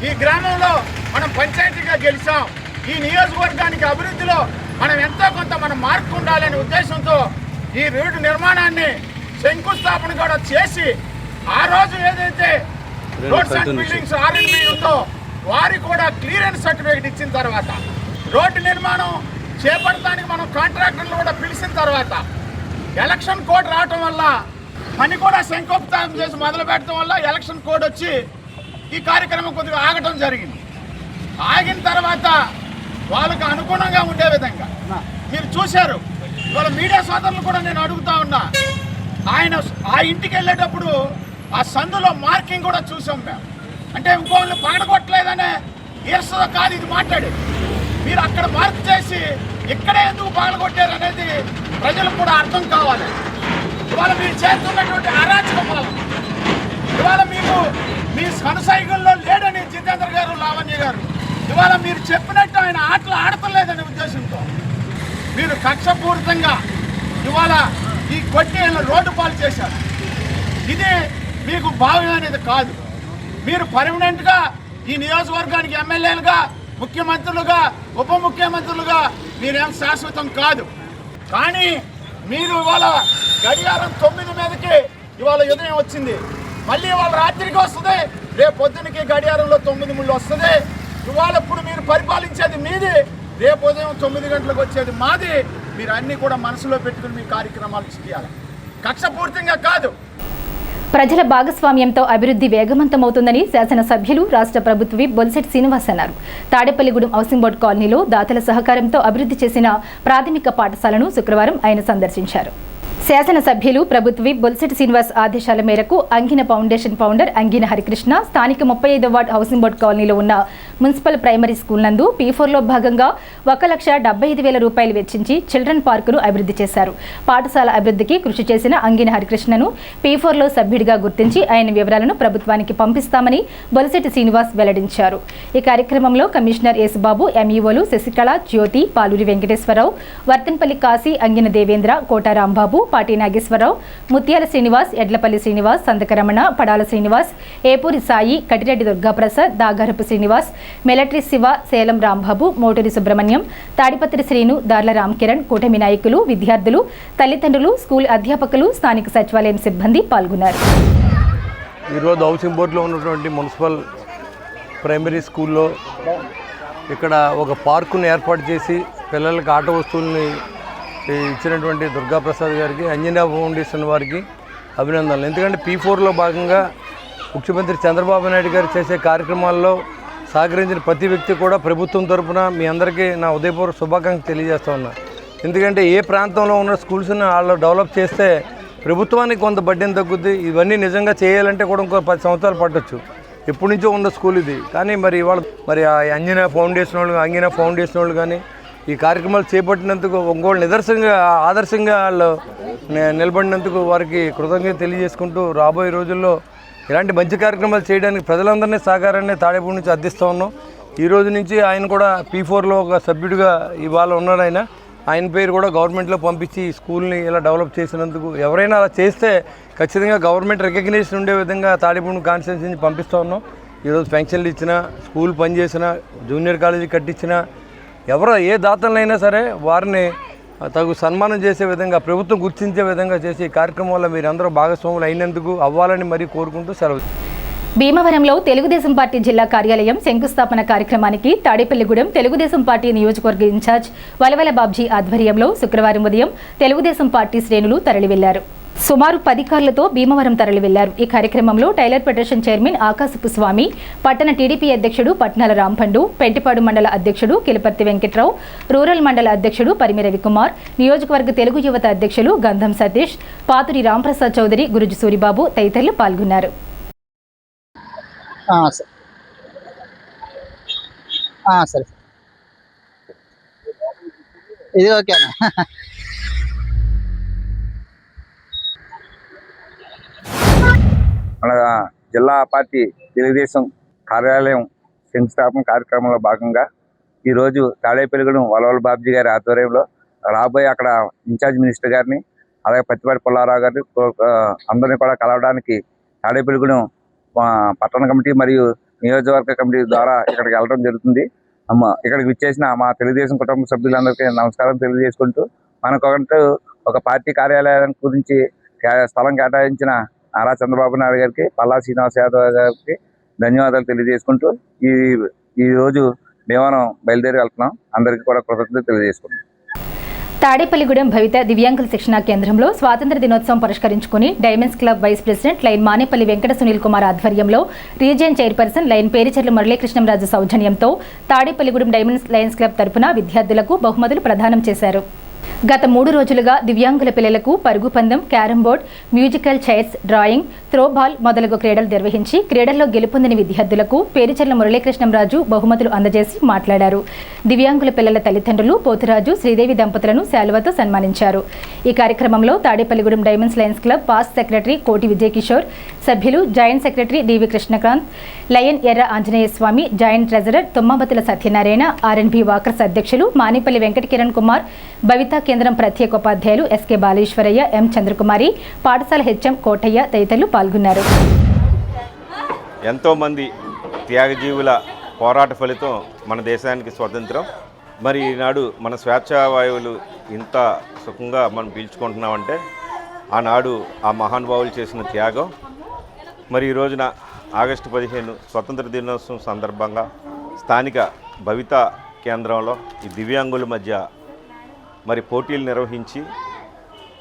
ఈ గ్రామంలో మనం పంచాయతీగా గెలిచాం, ఈ నియోజకవర్గానికి అభివృద్ధిలో మనం ఎంతో కొంత మనం మార్పు ఉండాలనే ఉద్దేశంతో ఈ రోడ్డు నిర్మాణాన్ని శంకుస్థాపన కూడా చేసి ఆ రోజు ఏదైతే రోడ్స్ అండ్ బిల్డింగ్స్ R&B ఉందో వారికి కూడా క్లియరెన్స్ సర్టిఫికేట్ ఇచ్చిన తర్వాత రోడ్డు నిర్మాణం చేపడటానికి మనం కాంట్రాక్టర్లు కూడా పిలిచిన తర్వాత ఎలక్షన్ కోడ్ రావటం వల్ల పని కూడా శంకుస్థాపన చేసి మొదలు పెట్టడం వల్ల ఎలక్షన్ కోడ్ వచ్చి ఈ కార్యక్రమం కొద్దిగా ఆగటం జరిగింది. ఆగిన తర్వాత వాళ్ళకు అనుగుణంగా ఉండే విధంగా మీరు చూశారు. ఇవాళ మీడియా సోదరులు కూడా నేను అడుగుతా ఉన్నా, ఆయన ఆ ఇంటికి వెళ్ళేటప్పుడు ఆ సందులో మార్కింగ్ కూడా చూసాం మేము. అంటే ఇంకోళ్ళు పగడగొట్టలేదనే ఈర్షతో కాదు ఇది మాట్లాడేది. మీరు అక్కడ మార్క్ చేసి ఇక్కడే ఎందుకు పగలగొట్టారు అనేది ప్రజలకు కూడా అర్థం కావాలి. ఇవాళ మీరు చేస్తున్నటువంటి అరాచక పాలన ఇవాళ మీకు మీ కనుసైగుల్లో లేడని జితేంద్ర గారు, లావణ్య గారు ఇవాళ మీరు చెప్పినట్టు ఆయన ఆటలు ఆడతలేదనే ఉద్దేశంతో మీరు కక్షపూరితంగా ఇవాళ ఈ కొట్టి రోడ్డు పాలు చేశారు. ఇది మీకు భావ్యం అనేది కాదు. మీరు పర్మనెంట్గా ఈ నియోజకవర్గానికి ఎమ్మెల్యేలుగా, ముఖ్యమంత్రులుగా, ఉప ముఖ్యమంత్రులుగా మీరేం శాశ్వతం కాదు. కానీ మీరు ఇవాళ గడియారం 9 మీదకి ఇవాళ ఉదయం వచ్చింది, మళ్ళీ ఇవాళ రాత్రికి వస్తుంది, రేపు పొద్దునకి గడియారంలో 9 వస్తుంది. ఇవాళ ఇప్పుడు మీరు పరిపాలించేది మీది, రేపు ఉదయం 9 గంటలకు వచ్చేది మాది. మీరు అన్నీ కూడా మనసులో పెట్టుకుని మీ కార్యక్రమాలు చేయాలి, కక్షపూర్తిగా కాదు. ప్రజల భాగస్వామ్యంతో అభివృద్ధి వేగవంతమవుతుందని శాసనసభ్యులు, రాష్ట్ర ప్రభుత్వ విప్ బొలిశెట్టి శ్రీనివాస్ అన్నారు. తాడేపల్లిగూడెం హౌసింగ్ బోర్డు కాలనీలో దాతల సహకారంతో అభివృద్ధి చేసిన ప్రాథమిక పాఠశాలను శుక్రవారం ఆయన సందర్శించారు. శాసనసభ్యులు, ప్రభుత్వ విప్ బొలిశెట్టి శ్రీనివాస్ ఆదేశాల మేరకు అంగిన ఫౌండేషన్ ఫౌండర్ అంగిన హరికృష్ణ స్థానిక 35వ వార్డు హౌసింగ్ బోర్డు కాలనీలో ఉన్న మున్సిపల్ ప్రైమరీ స్కూల్ నందు P4లో భాగంగా 1,75,000 రూపాయలు వెచ్చించి చిల్డ్రన్ పార్కును అభివృద్ధి చేశారు. పాఠశాల అభివృద్ధికి కృషి చేసిన అంగిన హరికృష్ణను P4లో సభ్యుడిగా గుర్తించి ఆయన వివరాలను ప్రభుత్వానికి పంపిస్తామని బొలిశెట్టి శ్రీనివాస్ వెల్లడించారు. ఈ కార్యక్రమంలో కమిషనర్ యేసుబాబు, ఎంఈఓలు శశికళ, జ్యోతి, పాలూరి వెంకటేశ్వరరావు, వర్తన్పల్లి కాశీ, అంగిన దేవేంద్ర, కోట రాంబాబు, పాటి నాగేశ్వరరావు, ముత్యాల శ్రీనివాస్, ఎడ్లపల్లి శ్రీనివాస్, సంతకరమణ, పడాల శ్రీనివాస్, ఏపూరి సాయి, కటిరెడ్డి దుర్గాప్రసాద్, దాగారపు శ్రీనివాస్, మెలట్రి శివ, సేలం రాంబాబు, మోటూరి సుబ్రహ్మణ్యం, తాడిపత్రి శ్రీను, దార్ల రామ్కిరణ్, కూటమి నాయకులు, విద్యార్థులు, తల్లిదండ్రులు, స్కూల్ అధ్యాపకులు, స్థానిక సచివాలయం సిబ్బంది పాల్గొన్నారు. ఈరోజు హౌసింగ్ బోర్డులో ఉన్నటువంటి మున్సిపల్ ప్రైమరీ స్కూల్లో ఇక్కడ ఒక పార్కును ఏర్పాటు చేసి పిల్లలకి ఆట వస్తువుల్ని ఇచ్చినటువంటి దుర్గాప్రసాద్ గారికి, అంజనా ఫౌండేషన్ వారికి అభినందనలు. ఎందుకంటే P4లో భాగంగా ముఖ్యమంత్రి చంద్రబాబు నాయుడు గారు చేసే కార్యక్రమాల్లో సహకరించిన ప్రతి వ్యక్తి కూడా ప్రభుత్వం తరఫున మీ అందరికీ నా ఉదయపూర్వక శుభాకాంక్షలు తెలియజేస్తూ ఉన్నా. ఎందుకంటే ఏ ప్రాంతంలో ఉన్న స్కూల్స్ని వాళ్ళు డెవలప్ చేస్తే ప్రభుత్వానికి కొంత బడ్డెన్ తగ్గుద్ది. ఇవన్నీ నిజంగా చేయాలంటే కూడా ఇంకో 10 సంవత్సరాలు పట్టొచ్చు. ఎప్పటి నుంచో ఉన్న స్కూల్ ఇది. కానీ మరి ఇవాళ మరి ఆ అంజనా ఫౌండేషన్ వాళ్ళు కానీ ఈ కార్యక్రమాలు చేపట్టినందుకు ఒంగోలు నిదర్శనంగా ఆదర్శంగా వాళ్ళు నిలబడినందుకు వారికి కృతజ్ఞత తెలియజేసుకుంటూ రాబోయే రోజుల్లో ఇలాంటి మంచి కార్యక్రమాలు చేయడానికి ప్రజలందరినీ సహకారాన్ని తాడేపూడి నుంచి అందిస్తూ ఉన్నాం. ఈ రోజు నుంచి ఆయన కూడా P4లో ఒక సభ్యుడిగా ఇవాళ ఉన్నాడు. ఆయన పేరు కూడా గవర్నమెంట్లో పంపించి ఈ స్కూల్ని ఇలా డెవలప్ చేసినందుకు ఎవరైనా అలా చేస్తే ఖచ్చితంగా గవర్నమెంట్ రికగ్నిషన్ ఉండే విధంగా తాడేపూడి కాన్స్టిట్యున్సీ నుంచి పంపిస్తూ ఉన్నాం. ఈరోజు పెన్షన్లు ఇచ్చినా, స్కూల్ పనిచేసినా, జూనియర్ కాలేజీ కట్టించినా, ఎవరో ఏ దాతలైనా సరే వారిని తగు సన్మానం చేసే విధంగా, ప్రభుత్వం గుర్తించే విధంగా చేసి ఈ కార్యక్రమంలో మీరందరూ భాగస్వాములు అయినందుకు అవ్వాలని మరీ కోరుకుంటూ సెలవు. భీమవరంలో తెలుగుదేశం పార్టీ జిల్లా కార్యాలయం శంకుస్థాపన కార్యక్రమానికి తాడేపల్లిగూడెం తెలుగుదేశం పార్టీ నియోజకవర్గ ఇన్ఛార్జ్ వలవల బాబ్జీ ఆధ్వర్యంలో శుక్రవారం ఉదయం తెలుగుదేశం పార్టీ శ్రేణులు తరలివెళ్లారు. సుమారు 10 కార్లతో భీమవరం తరలివెళ్లారు. ఈ కార్యక్రమంలో టైలర్ ఫెడరేషన్ చైర్మన్ ఆకాశపు స్వామి, పట్టణ టీడీపీ అధ్యక్షుడు పట్నాల రాంపండు, పెంటిపాడు మండల అధ్యక్షుడు కిలపర్తి వెంకట్రావు, రూరల్ మండల అధ్యక్షుడు పరిమి రవికుమార్, నియోజకవర్గ తెలుగు యువత అధ్యక్షులు గంధం సతీష్, పాతురి రాంప్రసాద్ చౌదరి, గురుజు సూరిబాబు తదితరులు పాల్గొన్నారు. సరే ఇది ఓకేనా? మన జిల్లా పార్టీ తెలుగుదేశం కార్యాలయం శంకుస్థాపన కార్యక్రమంలో భాగంగా ఈరోజు తాడేపల్లిగూడెం వలవల బాబ్జీ గారి ఆధ్వర్యంలో రాబోయే అక్కడ ఇన్ఛార్జ్ మినిస్టర్ గారిని, అలాగే పత్తిపాటి పుల్లారావు గారిని అందరినీ కూడా కలవడానికి తాడేపల్లిగూడెం పట్టణ కమిటీ మరియు నియోజకవర్గ కమిటీ ద్వారా ఇక్కడికి వెళ్ళడం జరుగుతుంది. ఇక్కడికి విచ్చేసిన మా తెలుగుదేశం కుటుంబ సభ్యులందరికీ నమస్కారం తెలియజేసుకుంటూ, మనకంటూ ఒక పార్టీ కార్యాలయం గురించి స్థలం కేటాయించిన నారా చంద్రబాబు నాయుడు గారికి, పల్లా శ్రీనివాస్ యాదవ్ గారికి ధన్యవాదాలు తెలియజేసుకుంటూ ఈ రోజు మేము బయలుదేరి వెళ్తున్నాం. అందరికీ కూడా కృతజ్ఞతలు తెలియజేసుకుంటాం. తాడేపల్లిగూడెం భవిత దివ్యాంగుల శిక్షణా కేంద్రంలో స్వాతంత్ర దినోత్సవం పురస్కరించుకుని diamonds club vice president lion Manepalli Venkata Sunil Kumar ఆధ్వర్యంలో region chairperson lion Pericherla Muralikrishnamraju సౌజన్యంతో తాడేపల్లిగూడెం డైమండ్స్ లయన్స్ క్లబ్ తరపున విద్యార్థులకు బహుమతులు ప్రదానం చేశారు. గత 3 రోజులుగా దివ్యాంగుల పిల్లలకు పరుగు పందెం, carrom board, musical chairs, drawing, throwball మొదలగు క్రీడలు నిర్వహించి క్రీడల్లో గెలుపొందిన విద్యార్థులకు పేరిచెర్ల మురళీకృష్ణంరాజు బహుమతులు అందజేసి మాట్లాడారు. దివ్యాంగుల పిల్లల తల్లిదండ్రులు పోతురాజు, శ్రీదేవి దంపతులను శాలువతో సన్మానించారు. ఈ కార్యక్రమంలో Tadepalligudem diamonds lions club past secretary Koti Vijay Kishore, సభ్యులు joint secretary DV Krishnakanth, lion Erra Anjaneya Swamy, joint treasurer Tummabathula Satyanarayana, RNB walkers అధ్యక్షులు మానేపల్లి వెంకట కిరణ్ కుమార్, భవితా కేంద్రం ప్రత్యేక ఉపాధ్యాయులు ఎస్కే బాలేశ్వరయ్య, ఎం చంద్రకుమారి, పాఠశాల హెచ్ఎం కోటయ్య తదితరులు పాల్గొన్నారు. ఎంతోమంది త్యాగజీవుల పోరాట ఫలితం మన దేశానికి స్వతంత్రం. మరి ఈనాడు మన స్వేచ్ఛా వాయువులు ఇంత సుఖంగా మనం పీల్చుకుంటున్నామంటే ఆనాడు ఆ మహానుభావులు చేసిన త్యాగం. మరి ఈ రోజున ఆగస్టు 15 స్వతంత్ర దినోత్సవం సందర్భంగా స్థానిక భవితా కేంద్రంలో ఈ దివ్యాంగుల మధ్య మరి పోటీలు నిర్వహించి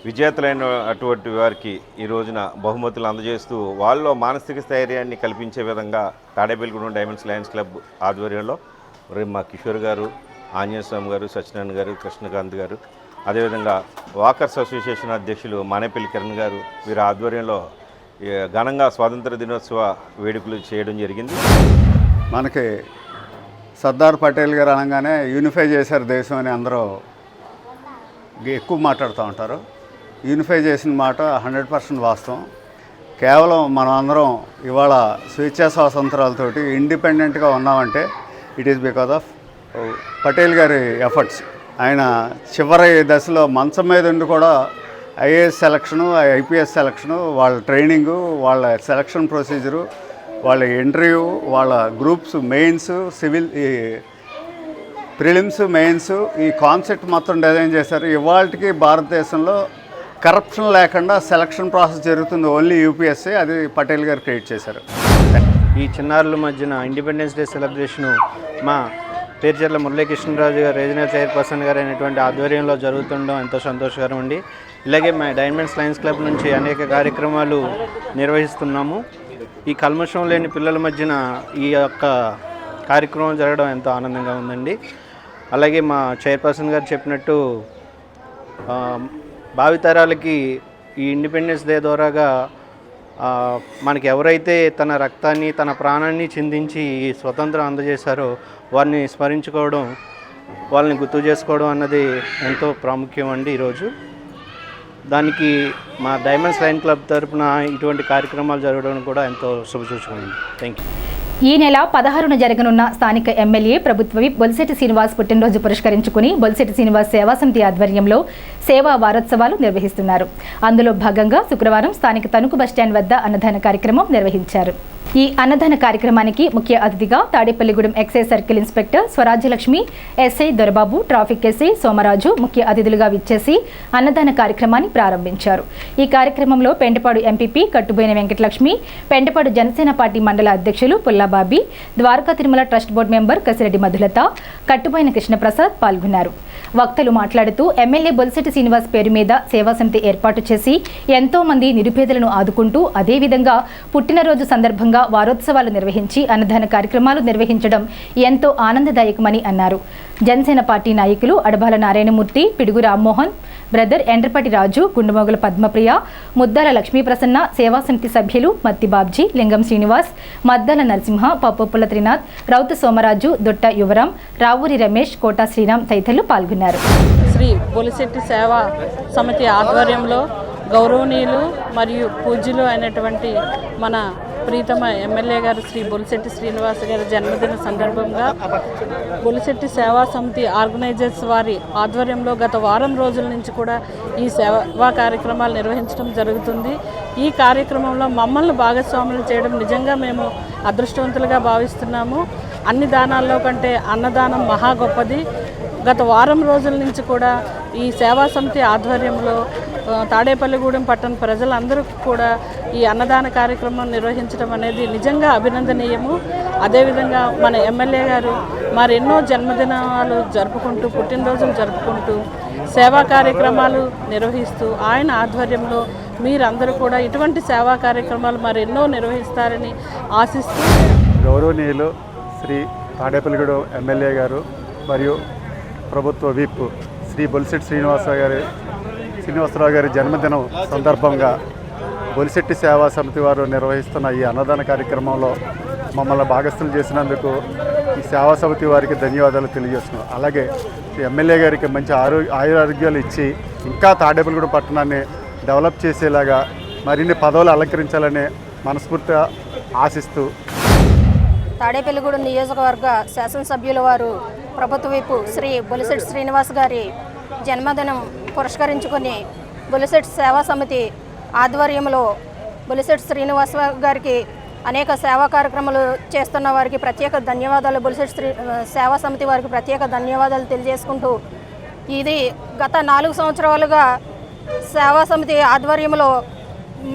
విజేతలైన అటువంటి వారికి ఈ రోజున బహుమతులు అందజేస్తూ వాళ్ళలో మానసిక స్థైర్యాన్ని కల్పించే విధంగా తాడేపల్లిగూడెం డైమండ్స్ లయన్స్ క్లబ్ ఆధ్వర్యంలో మరి మా కిషోర్ గారు, ఆంజనేయ స్వామి గారు, సత్యనారాయణ గారు, కృష్ణకాంత్ గారు, అదేవిధంగా వాకర్స్ అసోసియేషన్ అధ్యక్షులు మానేపల్లి కిరణ్ గారు వీరి ఆధ్వర్యంలో ఘనంగా స్వాతంత్ర దినోత్సవ వేడుకలు చేయడం జరిగింది. మనకి సర్దార్ పటేల్ గారు అనగానే యూనిఫై చేశారు దేశం అని అందరూ ఎక్కువ మాట్లాడుతూ ఉంటారు. యూనిఫై చేసిన మాట 100% వాస్తవం. కేవలం మనం అందరం ఇవాళ స్వేచ్ఛా స్వాతంత్రాలతోటి ఇండిపెండెంట్గా ఉన్నామంటే it is because of Patel గారి ఎఫర్ట్స్. ఆయన చివరి దశలో మంచం మీద ఉండి కూడా ఐఏఎస్ సెలక్షను, ఐపీఎస్ సెలక్షను, వాళ్ళ ట్రైనింగు, వాళ్ళ సెలక్షన్ ప్రొసీజరు, వాళ్ళ ఇంటర్వ్యూ, వాళ్ళ groups, mains, civil, prelims, mains, ఈ కాన్సెప్ట్ మొత్తం డిజైన్ చేశారు. ఇవాళకి భారతదేశంలో కరప్షన్ లేకుండా సెలక్షన్ ప్రాసెస్ జరుగుతుంది ఓన్లీ యూపీఎస్సీ, అది పటేల్ గారు క్రియేట్ చేశారు. ఈ చిన్నారుల మధ్యన ఇండిపెండెన్స్ డే సెలబ్రేషను మా పేర్చెర్ల మురళీకృష్ణరాజు గారు రీజనల్ చైర్పర్సన్ గారు అయినటువంటి ఆధ్వర్యంలో జరుగుతుండడం ఎంతో సంతోషకరం అండి. ఇలాగే మా డైమండ్స్ లయన్స్ క్లబ్ నుంచి అనేక కార్యక్రమాలు నిర్వహిస్తున్నాము. ఈ కల్మషం లేని పిల్లల మధ్యన ఈ యొక్క కార్యక్రమం జరగడం ఎంతో ఆనందంగా ఉందండి. అలాగే మా చైర్పర్సన్ గారు చెప్పినట్టు భావితరాలకి ఈ ఇండిపెండెన్స్ డే ద్వారాగా మనకి ఎవరైతే తన రక్తాన్ని తన ప్రాణాన్ని చిందించి ఈ స్వతంత్రం అందజేశారో వారిని స్మరించుకోవడం, వాళ్ళని గుర్తు చేసుకోవడం అన్నది ఎంతో ప్రాముఖ్యం అండి ఈరోజు. దానికి మా డైమండ్స్ లయన్ క్లబ్ తరపున ఇటువంటి కార్యక్రమాలు జరగడం కూడా ఎంతో శుభసూచకం. Thank you. ఈ నెల 16న జరగనున్న స్థానిక ఎమ్మెల్యే ప్రభుత్వ విప్ బొలిశెట్టి శ్రీనివాస్ పుట్టినరోజు పురస్కరించుకుని బొలిశెట్టి శ్రీనివాస్ సేవా సమితి ఆధ్వర్యంలో సేవా వారోత్సవాలు నిర్వహిస్తున్నారు. అందులో భాగంగా శుక్రవారం స్థానిక తణుకు బస్టాండ్ వద్ద అన్నదాన కార్యక్రమం నిర్వహించారు. ఈ అన్నదాన కార్యక్రమానికి ముఖ్య అతిథిగా Tadepalligudem excise circle inspector Swarajyalakshmi, SI Dorababu, traffic SI Somaraju ముఖ్య అతిథులుగా విచ్చేసి అన్నదాన కార్యక్రమాన్ని ప్రారంభించారు. ఈ కార్యక్రమంలో పెంటపాడు ఎంపీపీ కట్టుబోయిన వెంకటలక్ష్మి, పెంటపాడు జనసేన పార్టీ మండల అధ్యక్షులు Pullababi, Dwaraka Tirumala trust board member Kasireddy Madhulatha, Kattuboina Krishnaprasad పాల్గొన్నారు. వక్తలు మాట్లాడుతూ ఎమ్మెల్యే బొలిశెట్టి శ్రీనివాస్ పేరు మీద సేవా సమితి ఏర్పాటు చేసి ఎంతో మంది నిరుపేదలను ఆదుకుంటూ అదేవిధంగా పుట్టినరోజు సందర్భంగా వారోత్సవాలు నిర్వహించి అన్నదాన కార్యక్రమాలు నిర్వహించడం ఎంతో ఆనందదాయకమని అన్నారు. జనసేన పార్టీ నాయకులు అడబాల నారాయణమూర్తి, పిడుగు రామ్మోహన్, బ్రదర్ ఎండ్రపటి రాజు, గుండుమోగుల పద్మప్రియ, ముద్దాల లక్ష్మీప్రసన్న, సేవా సమితి సభ్యులు మత్తి బాబ్జీ, లింగం శ్రీనివాస్, మద్దాల నరసింహ, పప్పుల త్రినాథ్, రౌతు సోమరాజు, దొట్ట యువరాం, రావూరి రమేష్, కోటా శ్రీరామ్ తదితరులు పాల్గొన్నారు. శ్రీ బొలిశెట్టి సేవా సమితి ఆధ్వర్యంలో గౌరవనీయులు మరియు పూజ్యులు అయినటువంటి మన ప్రీతమ ఎమ్మెల్యే గారు శ్రీ బొలిశెట్టి శ్రీనివాస్ గారి జన్మదిన సందర్భంగా బొలిశెట్టి సేవా సమితి ఆర్గనైజర్స్ వారి ఆధ్వర్యంలో గత వారం రోజుల నుంచి కూడా ఈ సేవా కార్యక్రమాలు నిర్వహించడం జరుగుతుంది. ఈ కార్యక్రమంలో మమ్మల్ని భాగస్వాములు చేయడం నిజంగా మేము అదృష్టవంతులుగా భావిస్తున్నాము. అన్ని దానాల్లో కంటే అన్నదానం మహా గొప్పది. గత వారం రోజుల నుంచి కూడా ఈ సేవా సమితి ఆధ్వర్యంలో తాడేపల్లిగూడెం పట్టణ ప్రజలందరూ కూడా ఈ అన్నదాన కార్యక్రమం నిర్వహించడం అనేది నిజంగా అభినందనీయము. అదేవిధంగా మన ఎమ్మెల్యే గారు మరెన్నో జన్మదినాలు జరుపుకుంటూ, పుట్టినరోజులు జరుపుకుంటూ, సేవా కార్యక్రమాలు నిర్వహిస్తూ ఆయన ఆధ్వర్యంలో మీరందరూ కూడా ఇటువంటి సేవా కార్యక్రమాలు మరెన్నో నిర్వహిస్తారని ఆశిస్తూ గౌరవనీయులు శ్రీ తాడేపల్లిగూడెం ఎమ్మెల్యే గారు మరియు ప్రభుత్వ విప్ శ్రీ బొలిశెట్టి శ్రీనివాసరావు గారి జన్మదినం సందర్భంగా బొలిశెట్టి సేవా సమితి వారు నిర్వహిస్తున్న ఈ అన్నదాన కార్యక్రమంలో మమ్మల్ని భాగస్థులు చేసినందుకు ఈ సేవా సమితి వారికి ధన్యవాదాలు తెలియజేస్తున్నాం. అలాగే ఎమ్మెల్యే గారికి మంచి ఆరోగ్యాలు ఇచ్చి ఇంకా తాడేపల్లిగూడెం పట్టణాన్ని డెవలప్ చేసేలాగా మరిన్ని పదవులు అలంకరించాలని మనస్ఫూర్తిగా ఆశిస్తూ తాడేపల్లిగూడెం నియోజకవర్గ శాసనసభ్యుల వారు ప్రభుత్వ వైపు శ్రీ బొలిశెట్టి శ్రీనివాస్ గారి జన్మదినం పురస్కరించుకొని బొలిశెట్టి సేవా సమితి ఆధ్వర్యంలో బొలిశెట్టి శ్రీనివాస్ గారికి అనేక సేవా కార్యక్రమాలు చేస్తున్న వారికి ప్రత్యేక ధన్యవాదాలు, బొలిశెట్టి సేవా సమితి వారికి ప్రత్యేక ధన్యవాదాలు తెలియజేసుకుంటూ, ఇది గత 4 సంవత్సరాలుగా సేవా సమితి ఆధ్వర్యంలో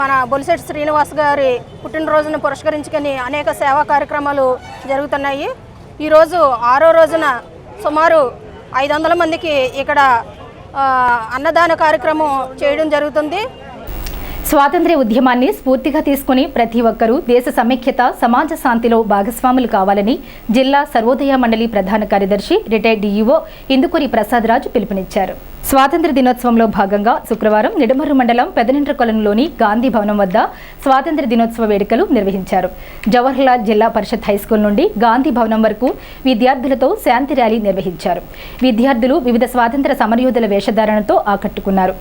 మన బొలిశెట్టి శ్రీనివాస్ గారి పుట్టినరోజును పురస్కరించుకొని అనేక సేవా కార్యక్రమాలు జరుగుతున్నాయి. ఈరోజు 6వ రోజున సుమారు 500 మందికి ఇక్కడ అన్నదాన కార్యక్రమం చేయడం జరుగుతుంది. స్వాతంత్ర్య ఉద్యమాన్ని స్ఫూర్తిగా తీసుకుని ప్రతి ఒక్కరూ దేశ సమైక్యత, సమాజ శాంతిలో భాగస్వాములు కావాలని జిల్లా సర్వోదయ మండలి ప్రధాన కార్యదర్శి రిటైర్డ్ డిఈఓ ఇందుకూరి ప్రసాద్ రాజు పిలుపునిచ్చారు. స్వాతంత్ర్య దినోత్సవంలో భాగంగా శుక్రవారం నిడమర్రు మండలం పెదనింట్రకొలంలోని గాంధీ భవనం వద్ద స్వాతంత్ర్య దినోత్సవ వేడుకలు నిర్వహించారు. జవహర్లాల్ జిల్లా పరిషత్ హైస్కూల్ నుండి గాంధీ భవనం వరకు విద్యార్థులతో శాంతి ర్యాలీ నిర్వహించారు. విద్యార్థులు వివిధ స్వాతంత్ర్య సమరయోధుల వేషధారణతో ఆకట్టుకున్నారు.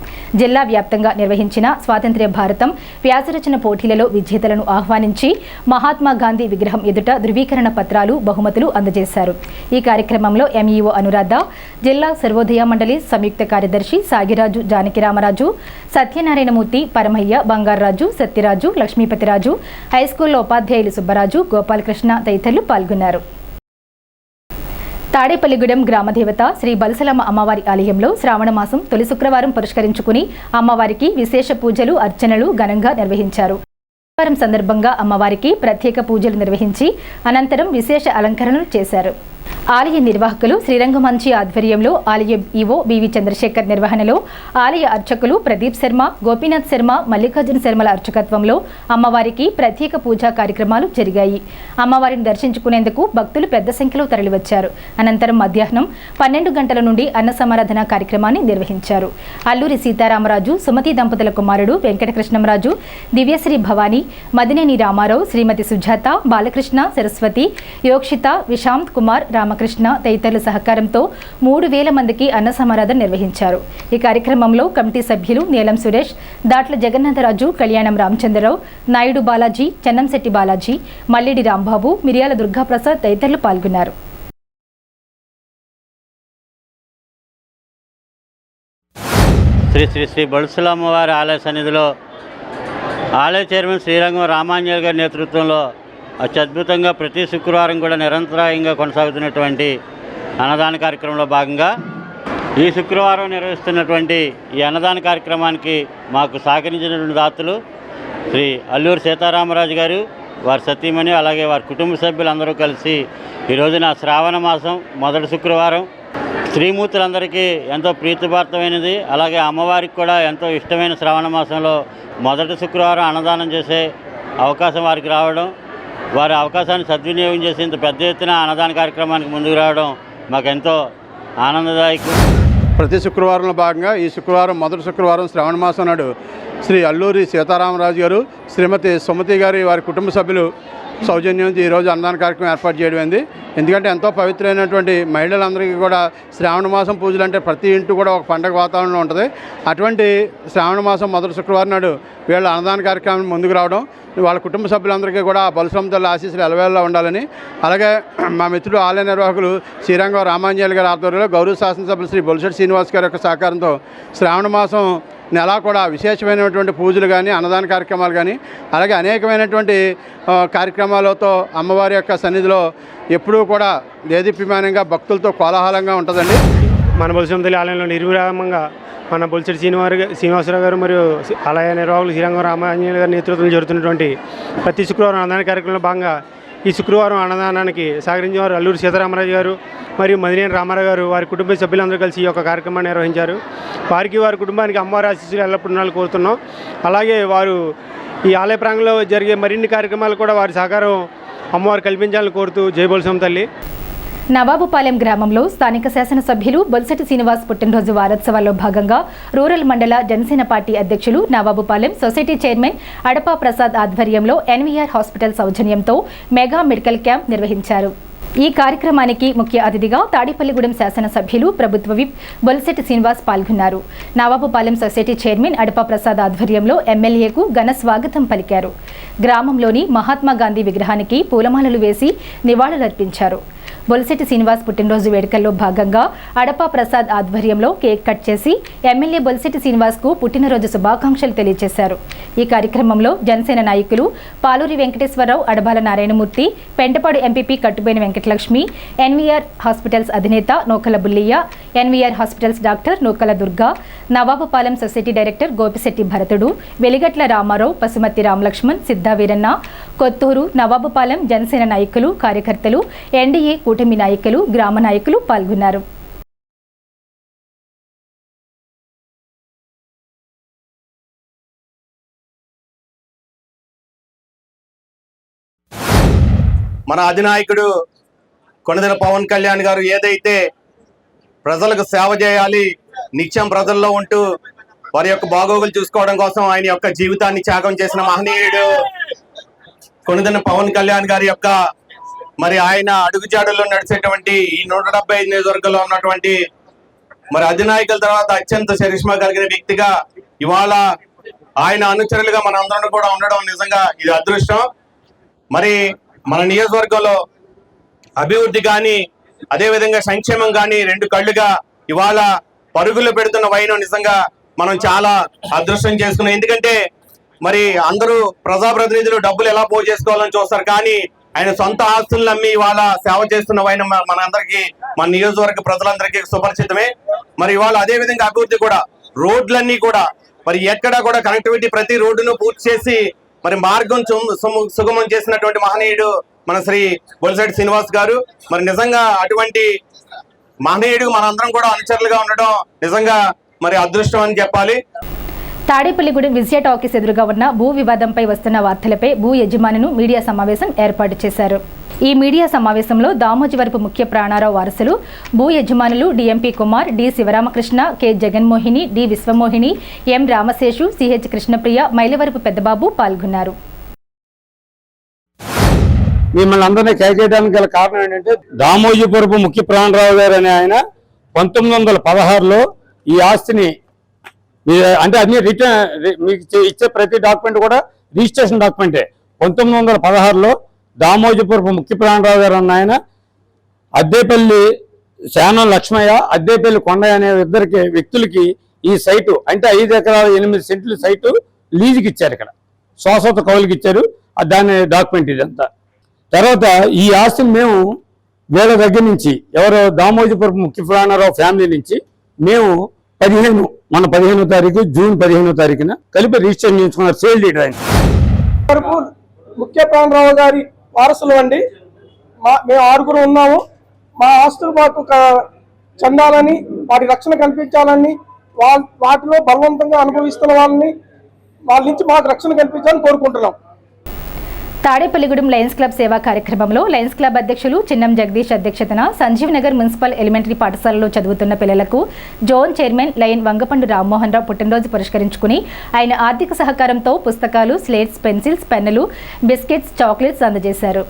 జిల్లా వ్యాప్తంగా నిర్వహించిన స్వాతంత్ర్య భారతం వ్యాసరచన పోటీలలో విజేతలను ఆహ్వానించి మహాత్మా గాంధీ విగ్రహం ఎదుట ధృవీకరణ పత్రాలు, బహుమతులు అందజేశారు. ఈ కార్యక్రమంలో ఎంఈఓ అనురాధ, జిల్లా సర్వోదయ మండలి సంయుక్త కార్యదర్శి సాగిరాజు, జానకిరామరాజు, సత్యనారాయణమూర్తి, పరమయ్య, బంగారరాజు, సత్యరాజు, లక్ష్మీపతిరాజు, హైస్కూల్లో ఉపాధ్యాయులు సుబ్బరాజు, గోపాలకృష్ణ తదితరులు పాల్గొన్నారు. తాడేపల్లిగూడెం గ్రామదేవత శ్రీ బలసలమ్మ అమ్మవారి ఆలయంలో శ్రావణ మాసం తొలి శుక్రవారం పురస్కరించుకుని అమ్మవారికి విశేష పూజలు అర్చనలు ఘనంగా నిర్వహించారు. శుక్రవారం సందర్భంగా అమ్మవారికి ప్రత్యేక పూజలు నిర్వహించి అనంతరం విశేష అలంకరణలు చేశారు. ఆలయ నిర్వాహకులు శ్రీరంగమంచి ఆధ్వర్యంలో ఆలయ ఈవో బివి చంద్రశేఖర్ నిర్వహణలో ఆలయ అర్చకులు ప్రదీప్ శర్మ, గోపీనాథ్ శర్మ, మల్లికార్జున శర్మల అర్చకత్వంలో అమ్మవారికి ప్రత్యేక పూజా కార్యక్రమాలు జరిగాయి. అమ్మవారిని దర్శించుకునేందుకు భక్తులు పెద్ద సంఖ్యలో తరలివచ్చారు. అనంతరం మధ్యాహ్నం 12 గంటల నుండి అన్న సమారాధన కార్యక్రమాన్ని నిర్వహించారు. అల్లూరి సీతారామరాజు, సుమతి దంపతుల కుమారుడు వెంకటకృష్ణంరాజు, దివ్యశ్రీ భవానీ, మదినేని రామారావు, శ్రీమతి సుజాత, బాలకృష్ణ, సరస్వతి, యోక్షిత, విశాంత్ కుమార్, రామకృష్ణ తదితరుల సహకారంతో 3000 మందికి అన్న సమారాధన నిర్వహించారు. ఈ కార్యక్రమంలో కమిటీ సభ్యులు నీలం సురేష్, దాట్ల జగన్నాథరాజు, కళ్యాణం రామచంద్రరావు, నాయుడు బాలాజీ, చెన్నంశెట్టి బాలాజీ, మల్లిడి రాంబాబు, మిరియాల దుర్గాప్రసాద్ తదితరులు పాల్గొన్నారు. శ్రీ శ్రీ శ్రీ బొల్సలమ్మవారి ఆలయ సన్నిధిలో ఆలయ చైర్మన్ శ్రీరంగం రామాంజనేయులు గారి నేతృత్వంలో అత్యద్భుతంగా ప్రతి శుక్రవారం కూడా నిరంతరాయంగా కొనసాగుతున్నటువంటి అన్నదాన కార్యక్రమంలో భాగంగా ఈ శుక్రవారం నిర్వహిస్తున్నటువంటి ఈ అన్నదాన కార్యక్రమానికి మాకు సహకరించినటువంటి దాతలు శ్రీ అల్లూరి సీతారామరాజు గారు, వారి సతీమణి, అలాగే వారి కుటుంబ సభ్యులందరూ కలిసి ఈ రోజున శ్రావణ మాసం మొదటి శుక్రవారం స్త్రీమూర్తులందరికీ ఎంతో ప్రీతిపాత్రమైనది, అలాగే అమ్మవారికి కూడా ఎంతో ఇష్టమైన శ్రావణ మాసంలో మొదటి శుక్రవారం అన్నదానం చేసే అవకాశం వారికి రావడం, వారి అవకాశాన్ని సద్వినియోగం చేసి ఇంత పెద్ద ఎత్తున అన్నదాన కార్యక్రమానికి ముందుకు రావడం మాకు ఎంతో ఆనందదాయకం. ప్రతి శుక్రవారంలో భాగంగా ఈ శుక్రవారం మొదటి శుక్రవారం శ్రావణ మాసం నాడు శ్రీ అల్లూరి సీతారామరాజు గారు, శ్రీమతి సుమతి గారి వారి కుటుంబ సభ్యులు సౌజన్యం ఈరోజు అన్నదాన కార్యక్రమం ఏర్పాటు చేయడం అయింది. ఎందుకంటే ఎంతో పవిత్రమైనటువంటి మహిళలందరికీ కూడా శ్రావణ మాసం పూజలు అంటే ప్రతి ఇంటి కూడా ఒక పండగ వాతావరణంలో ఉంటుంది. అటువంటి శ్రావణ మాసం మొదటి శుక్రవారం నాడు వీళ్ళ అన్నదాన కార్యక్రమం ముందుకు రావడం, వాళ్ళ కుటుంబ సభ్యులందరికీ కూడా బలసలమ్మ తల్లి ఆశీస్సులు ఎలవేళలా ఉండాలని, అలాగే మా మిత్రుడు ఆలయ నిర్వాహకులు శ్రీరంగం రామాంజనేయులు గారి ఆధ్వర్యంలో గౌరవ శాసనసభ్యులు శ్రీ బొలిశెట్టి శ్రీనివాస్ గారి యొక్క సహకారంతో శ్రావణ మాసం నెలా కూడా విశేషమైనటువంటి పూజలు కానీ, అన్నదాన కార్యక్రమాలు కానీ, అలాగే అనేకమైనటువంటి కార్యక్రమాలతో అమ్మవారి యొక్క సన్నిధిలో ఎప్పుడూ కూడా దేదీప్యమానంగా భక్తులతో కోలాహలంగా ఉంటుందండి. మన బొలిశలమ్మ తల్లి ఆలయంలో నిర్విరామంగా మన బొలిశెట్టి శ్రీనివాసరావు గారు మరియు ఆలయ నిర్వాహకులు శ్రీరంగం రామాంజనేయులు గారి నేతృత్వంలో జరుగుతున్నటువంటి ప్రతి శుక్రవారం అన్నదాన కార్యక్రమంలో భాగంగా ఈ శుక్రవారం అన్నదానానికి సహకరించిన వారు అల్లూరి సీతారామరాజు గారు మరియు మదినేని రామారావు గారు, వారి కుటుంబ సభ్యులందరూ కలిసి ఈ యొక్క కార్యక్రమాన్ని నిర్వహించారు. వారికి, వారి కుటుంబానికి అమ్మవారి ఆశీస్సులు ఎల్లప్పుడూ ఉండాలని కోరుతున్నాం. అలాగే వారు ఈ ఆలయ ప్రాంగణంలో జరిగే మరిన్ని కార్యక్రమాలు కూడా వారి సహకారం అమ్మవారు కల్పించాలని కోరుతూ జై బొలిశలమ్మ తల్లి. నవాబుపాలెం గ్రామంలో స్థానిక శాసనసభ్యులు బొలిశెట్టి శ్రీనివాస్ పుట్టినరోజు వారోత్సవాల్లో భాగంగా రూరల్ మండల జనసేన పార్టీ అధ్యక్షులు నవాబుపాలెం సొసైటీ చైర్మన్ అడపా ప్రసాద్ ఆధ్వర్యంలో ఎన్వీఆర్ హాస్పిటల్ సౌజన్యంతో మెగా మెడికల్ క్యాంప్ నిర్వహించారు. ఈ కార్యక్రమానికి ముఖ్య అతిథిగా తాడేపల్లిగూడెం శాసనసభ్యులు ప్రభుత్వ విప్ బొలిశెట్టి శ్రీనివాస్ పాల్గొన్నారు. నవాబుపాలెం సొసైటీ చైర్మన్ అడపా ప్రసాద్ ఆధ్వర్యంలో ఎమ్మెల్యేకు ఘన స్వాగతం పలికారు. గ్రామంలోని మహాత్మా గాంధీ విగ్రహానికి పూలమాలలు వేసి నివాళులర్పించారు. బొలిశెట్టి శ్రీనివాస్ పుట్టినరోజు వేడుకల్లో భాగంగా అడపా ప్రసాద్ ఆధ్వర్యంలో కేక్ కట్ చేసి ఎమ్మెల్యే బొలిశెట్టి శ్రీనివాస్ కు పుట్టినరోజు శుభాకాంక్షలు తెలియజేశారు. ఈ కార్యక్రమంలో జనసేన నాయకులు Paluri Venkateswararao, Adabala Narayanamurthy, Pentapadu MPP Kattuboina Venkatalakshmi, NVR hospitals అధినేత Nukala Bullayya, NVR hospitals doctor Nukala Durga, Nawabupalem society director Gopisetti Bharatudu, Veligatla Ramarao, Pasumathi Ramalakshman, Siddha Veeranna, Kotturu, నవాబుపాలెం Janasena నాయకులు, కార్యకర్తలు, ఎన్డీఏ కూటమి నాయకులు, గ్రామ నాయకులు పాల్గొన్నారు. మన అధినాయకుడు కొణిదెల పవన్ కళ్యాణ్ గారు ఏదైతే ప్రజలకు సేవ చేయాలి, నిత్యం ప్రజల్లో ఉంటూ వారి యొక్క బాగోగులు చూసుకోవడం కోసం ఆయన యొక్క జీవితాన్ని త్యాగం చేసిన మహనీయుడు కొణిదెల పవన్ కళ్యాణ్ గారి యొక్క మరి ఆయన అడుగుజాడల్లో నడిచేటువంటి ఈ 175 నియోజకవర్గంలో ఉన్నటువంటి మరి అధినాయకుల తర్వాత అత్యంత చరిష్మా కలిగిన వ్యక్తిగా ఇవాళ ఆయన అనుచరులుగా మన అందరం కూడా ఉండడం నిజంగా ఇది అదృష్టం. మరి మన నియోజకవర్గంలో అభివృద్ధి కానీ అదేవిధంగా సంక్షేమం కానీ రెండు కళ్ళుగా ఇవాళ పరుగులు పెడుతున్న వైనం నిజంగా మనం చాలా అదృష్టం చేసుకున్నాం. ఎందుకంటే మరి అందరూ ప్రజాప్రతినిధులు డబ్బులు ఎలా పోగు చేసుకోవాలని చూస్తారు, కానీ ఆయన సొంత ఆస్తులను అమ్మి ఇవాళ సేవ చేస్తున్న ఆయన మనందరికీ, మన నియోజకవర్గ ప్రజలందరికీ సుపరిచితమే. మరి ఇవాళ అదే విధంగా అభివృద్ధి కూడా, రోడ్లన్నీ కూడా మరి ఎక్కడ కూడా కనెక్టివిటీ ప్రతి రోడ్డును పూర్తి చేసి మరి మార్గం సుగమం చేసినటువంటి మహనీయుడు మన శ్రీ బొలిశెట్టి శ్రీనివాస్ గారు. మరి నిజంగా అటువంటి మహనీయుడు మనందరం కూడా అనుచరులుగా ఉండడం నిజంగా మరి అదృష్టం అని చెప్పాలి. తాడేపల్లిగూడెం విజయ టాకీస్ ఎదురుగా ఉన్న భూ వివాదంపై వస్తున్న వార్తలపై భూ యజమానులు మీడియా సమావేశం ఏర్పాటు చేశారు. ఈ మీడియా సమావేశంలో దామోజీవరపు ముఖ్య ప్రాణారావు వారసులు, భూ యజమానులు DMP Kumar, D Sivaramakrishna, K Jaganmohini, D Viswamohini, M Ramaseshu, CH Krishnapriya, Mylavarapu Peddababu పాల్గొన్నారు. మిమ్మల్ని అందరినీ కేకేయడానికి గల కారణం ఏంటంటే దామోజీపురపు ముఖ్య ప్రాణరావు గారు అనే ఆయన 1916లో ఈ ఆస్తిని, అంటే అన్ని మీకు ఇచ్చే ప్రతి డాక్యుమెంట్ కూడా రిజిస్ట్రేషన్ డాక్యుమెంటే. 1916లో దామోజీపురపు ముఖ్య ప్రాణరావు గారు అన్న ఆయన అద్దేపల్లి శానం లక్ష్మయ్య, అద్దేపల్లి కొండయ్య అనే ఇద్దరికి వ్యక్తులకి ఈ సైటు, అంటే 5 ఎకరాల 8 సెంట్ల సైటు లీజుకి ఇచ్చారు. ఇక్కడ శాశ్వత కౌలుకి ఇచ్చారు. దాని డాక్యుమెంట్ ఇదంతా. తర్వాత ఈ ఆస్తిని మేము వీళ్ళ దగ్గర నుంచి, ఎవరో దామోజీపురపు ముఖ్య ప్రాణరావు ఫ్యామిలీ నుంచి మేము మన 15వ తారీఖు జూన్ 15వ తారీఖున కలిపి రిజిస్ట్రేషన్ చేయించుకున్నారు. సేల్ డీడ్ ఆయన ముఖ్య ప్రాణరావు గారి వారసులు అండి. మేము 6 ఉన్నాము. మా ఆస్తులు మాకు చెందాలని, వాటి రక్షణ కల్పించాలని, వాటిలో బలవంతంగా అనుభవిస్తున్న వాళ్ళ నుంచి మాకు రక్షణ కల్పించాలని కోరుకుంటున్నాం. తాడేపల్లిగూడెం లయన్స్ క్లబ్ సేవా కార్యక్రమంలో లయన్స్ క్లబ్ అధ్యక్షులు చిన్నం జగదీష్ అధ్యక్షతన సంజీవ్ నగర్ మున్సిపల్ ఎలిమెంటరీ పాఠశాలలో చదువుతున్న పిల్లలకు జోన్ చైర్మన్ లయన్ వంగపండు రామ్మోహన్ రావు పుట్టినరోజు పురస్కరించుకుని ఆయన ఆర్థిక సహకారంతో పుస్తకాలు, స్లేట్స్, పెన్సిల్స్, పెన్నులు, బిస్కెట్స్, చాక్లెట్స్ అందజేశారు.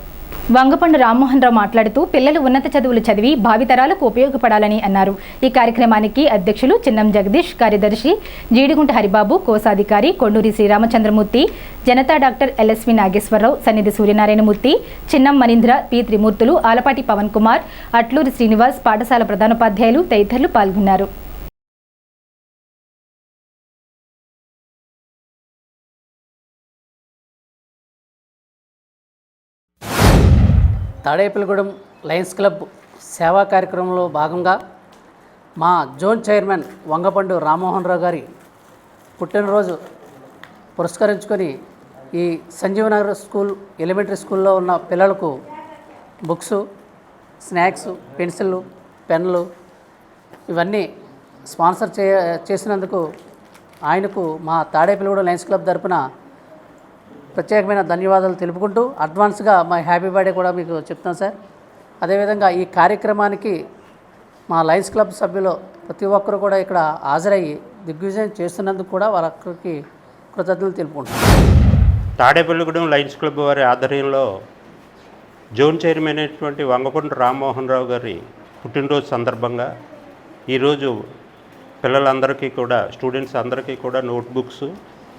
వంగపండు రామ్మోహన్ రావు మాట్లాడుతూ పిల్లలు ఉన్నత చదువులు చదివి భావితరాలకు ఉపయోగపడాలని అన్నారు. ఈ కార్యక్రమానికి అధ్యక్షులు చిన్నం జగదీష్, కార్యదర్శి జీడిగుంట హరిబాబు, కోశాధికారి కొండూరి శ్రీరామచంద్రమూర్తి, జనతా డాక్టర్ ఎల్ఎస్వి నాగేశ్వరరావు, సన్నిధి సూర్యనారాయణమూర్తి, చిన్నం మనీంద్ర, పి త్రిమూర్తులు, ఆలపాటి పవన్ కుమార్, అట్లూరి శ్రీనివాస్, పాఠశాల ప్రధానోపాధ్యాయులు తదితరులు పాల్గొన్నారు. తాడేపల్లిగూడెం లయన్స్ క్లబ్ సేవా కార్యక్రమంలో భాగంగా మా జోన్ చైర్మన్ వంగపండు రామ్మోహన్ రావు గారి పుట్టినరోజు పురస్కరించుకొని ఈ సంజీవనగర్ స్కూల్ ఎలిమెంటరీ స్కూల్లో ఉన్న పిల్లలకు బుక్స్, స్నాక్స్, పెన్సిళ్ళు, పెన్నులు ఇవన్నీ స్పాన్సర్ చేసినందుకు ఆయనకు మా తాడేపల్లిగూడెం లయన్స్ క్లబ్ తరపున ప్రత్యేకమైన ధన్యవాదాలు తెలుపుకుంటూ అడ్వాన్స్గా మా హ్యాపీ బర్త్డే కూడా మీకు చెప్తాను సార్. అదేవిధంగా ఈ కార్యక్రమానికి మా లయన్స్ క్లబ్ సభ్యులు ప్రతి ఒక్కరు కూడా ఇక్కడ హాజరయ్యి దిగ్విజయం చేస్తున్నందుకు కూడా వారికి కృతజ్ఞతలు తెలుపుకుంటున్నాను. తాడేపల్లిగూడెం లయన్స్ క్లబ్ వారి ఆధ్వర్యంలో జోన్ చైర్మన్ అయినటువంటి వంగపండు రామ్మోహన్ రావు గారి పుట్టినరోజు సందర్భంగా ఈరోజు పిల్లలందరికీ కూడా, స్టూడెంట్స్ అందరికీ కూడా నోట్బుక్స్,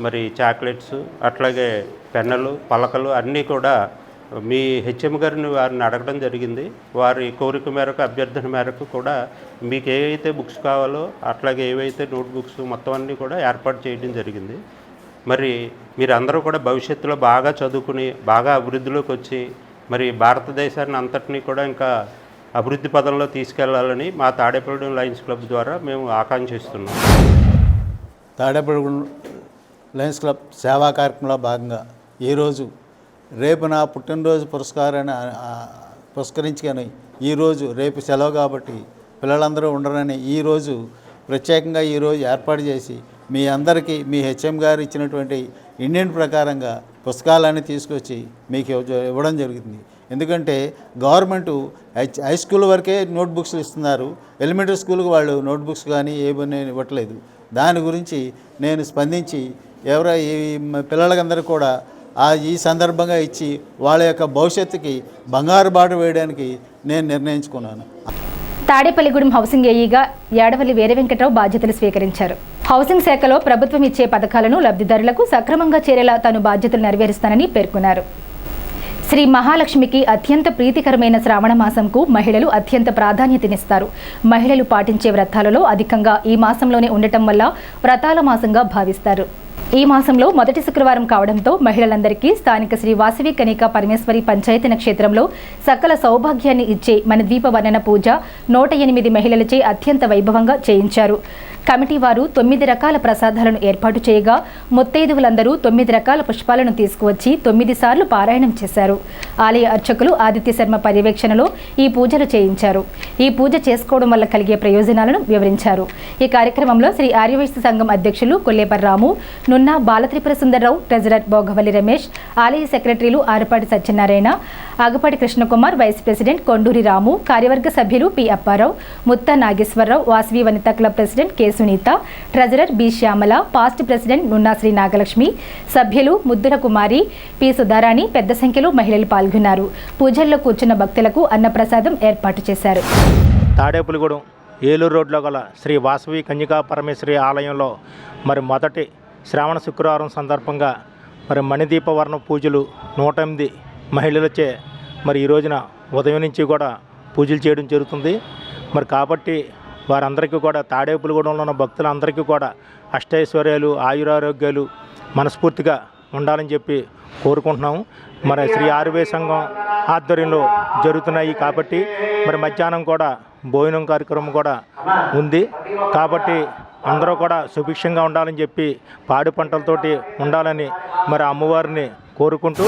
మరి చాక్లెట్స్, అట్లాగే పెన్నులు, పలకలు అన్నీ కూడా మీ హెచ్ఎం గారిని వారిని అడగడం జరిగింది. వారి కోరిక మేరకు, అభ్యర్థన మేరకు కూడా మీకు ఏవైతే బుక్స్ కావాలో అట్లాగే ఏవైతే నోట్బుక్స్ మొత్తం అన్నీ కూడా ఏర్పాటు చేయడం జరిగింది. మరి మీరందరూ కూడా భవిష్యత్తులో బాగా చదువుకుని బాగా అభివృద్ధిలోకి వచ్చి మరి భారతదేశాన్ని అంతటినీ కూడా ఇంకా అభివృద్ధి పదంలో తీసుకెళ్లాలని మా తాడేపల్లిగూడెం లయన్స్ క్లబ్ ద్వారా మేము ఆకాంక్షిస్తున్నాం. తాడేపల్లిగూడెం లయన్స్ క్లబ్ సేవా కార్యక్రమంలో భాగంగా ఈరోజు రేపు నా పుట్టినరోజు పురస్కరించుకొని ఈరోజు రేపు సెలవు కాబట్టి పిల్లలందరూ ఉండరని ఈరోజు ప్రత్యేకంగా ఈరోజు ఏర్పాటు చేసి మీ అందరికీ మీ హెచ్ఎం గారు ఇచ్చినటువంటి ఇండియన్ ప్రకారంగా పుస్తకాలన్నీ తీసుకొచ్చి మీకు ఇవ్వడం జరుగుతుంది. ఎందుకంటే గవర్నమెంటు హై స్కూల్ వరకే నోట్బుక్స్ ఇస్తున్నారు, ఎలిమెంటరీ స్కూల్కి వాళ్ళు నోట్బుక్స్ కానీ ఏమీ ఇవ్వట్లేదు. దాని గురించి నేను స్పందించి ఈ పిల్లలకందరూ కూడా ఈ సందర్భంగా ఇచ్చి వాళ్ళ యొక్క భవిష్యత్తుకి బంగారు బాట వేయడానికి నేను నిర్ణయించుకున్నాను. తాడేపల్లిగూడెం హౌసింగ్ ఏఈగా యాడవల్లి వీర వెంకటరావు బాధ్యతలు స్వీకరించారు. హౌసింగ్ శాఖలో ప్రభుత్వం ఇచ్చే పథకాలను లబ్ధిదారులకు సక్రమంగా చేరేలా తాను బాధ్యతలు నెరవేరుస్తానని పేర్కొన్నారు. శ్రీ మహాలక్ష్మికి అత్యంత ప్రీతికరమైన శ్రావణ మాసంకు మహిళలు అత్యంత ప్రాధాన్యతనిస్తారు. మహిళలు పాటించే వ్రతాలలో అధికంగా ఈ మాసంలోనే ఉండటం వల్ల వ్రతాల మాసంగా భావిస్తారు. ఈ మాసంలో మొదటి శుక్రవారం కావడంతో మహిళలందరికీ స్థానిక శ్రీ వాసవి కనికా పరమేశ్వరి పంచాయతీ క్షేత్రంలో సకల సౌభాగ్యాన్ని ఇచ్చే మన ద్వీప వర్ణన పూజ 108 మహిళలచే అత్యంత వైభవంగా చేయించారు. కమిటీ వారు 9 రకాల ప్రసాదాలను ఏర్పాటు చేయగా ముత్తైదువులందరూ 9 రకాల పుష్పాలను తీసుకువచ్చి 9 సార్లు పారాయణం చేశారు. ఆలయ అర్చకులు ఆదిత్య శర్మ పర్యవేక్షణలో ఈ పూజలు చేయించారు. ఈ పూజ చేసుకోవడం వల్ల కలిగే ప్రయోజనాలను వివరించారు. ఈ కార్యక్రమంలో శ్రీ ఆర్యవైశ్య సంఘం అధ్యక్షులు కొల్లేపర్ రాము, నున్నా బాలత్రిపుర సుందరరావు, ట్రెజరర్ భోగవల్లి రమేష్, ఆలయ సెక్రటరీలు ఆరపాటి సత్యనారాయణ, ఆగపాటి కృష్ణకుమార్, వైస్ ప్రెసిడెంట్ కొండూరి రాము, కార్యవర్గ సభ్యులు P Apparao, Mutta Nageswararao, Vasavi Vanitha club president K Sunitha, treasurer B Shyamala, past president Nunna Sri Nagalakshmi, సభ్యులు ముద్దుల కుమారి, పి సుధారాణి పెద్ద సంఖ్యలో మహిళలు పాల్గొన్నారు. పూజల్లో కూర్చున్న భక్తులకు అన్నప్రసాదం ఏర్పాటు చేశారు. తాడేపులిగూడెం ఏలూరు రోడ్లో గల శ్రీ వాసవి కన్యకా పరమేశ్వరి ఆలయంలో మరి మొదటి శ్రావణ శుక్రవారం సందర్భంగా మరి మణిదీపవర్ణ పూజలు 108 మహిళలచే మరి ఈ రోజున ఉదయం నుంచి కూడా పూజలు చేయడం జరుగుతుంది. మరి కాబట్టి వారందరికీ కూడా తాడేపులిగూడెంలో ఉన్న భక్తులందరికీ కూడా అష్టైశ్వర్యాలు, ఆయురారోగ్యాలు మనస్ఫూర్తిగా ఉండాలని చెప్పి కోరుకుంటున్నాము. మరి శ్రీ ఆర్యవైశ్య సంఘం ఆధ్వర్యంలో జరుగుతున్నాయి కాబట్టి మరి మధ్యాహ్నం కూడా భోజనం కార్యక్రమం కూడా ఉంది. కాబట్టి అందరూ కూడా సుభిక్షంగా ఉండాలని చెప్పి పాడి పంటలతోటి ఉండాలని మరి అమ్మవారిని కోరుకుంటూ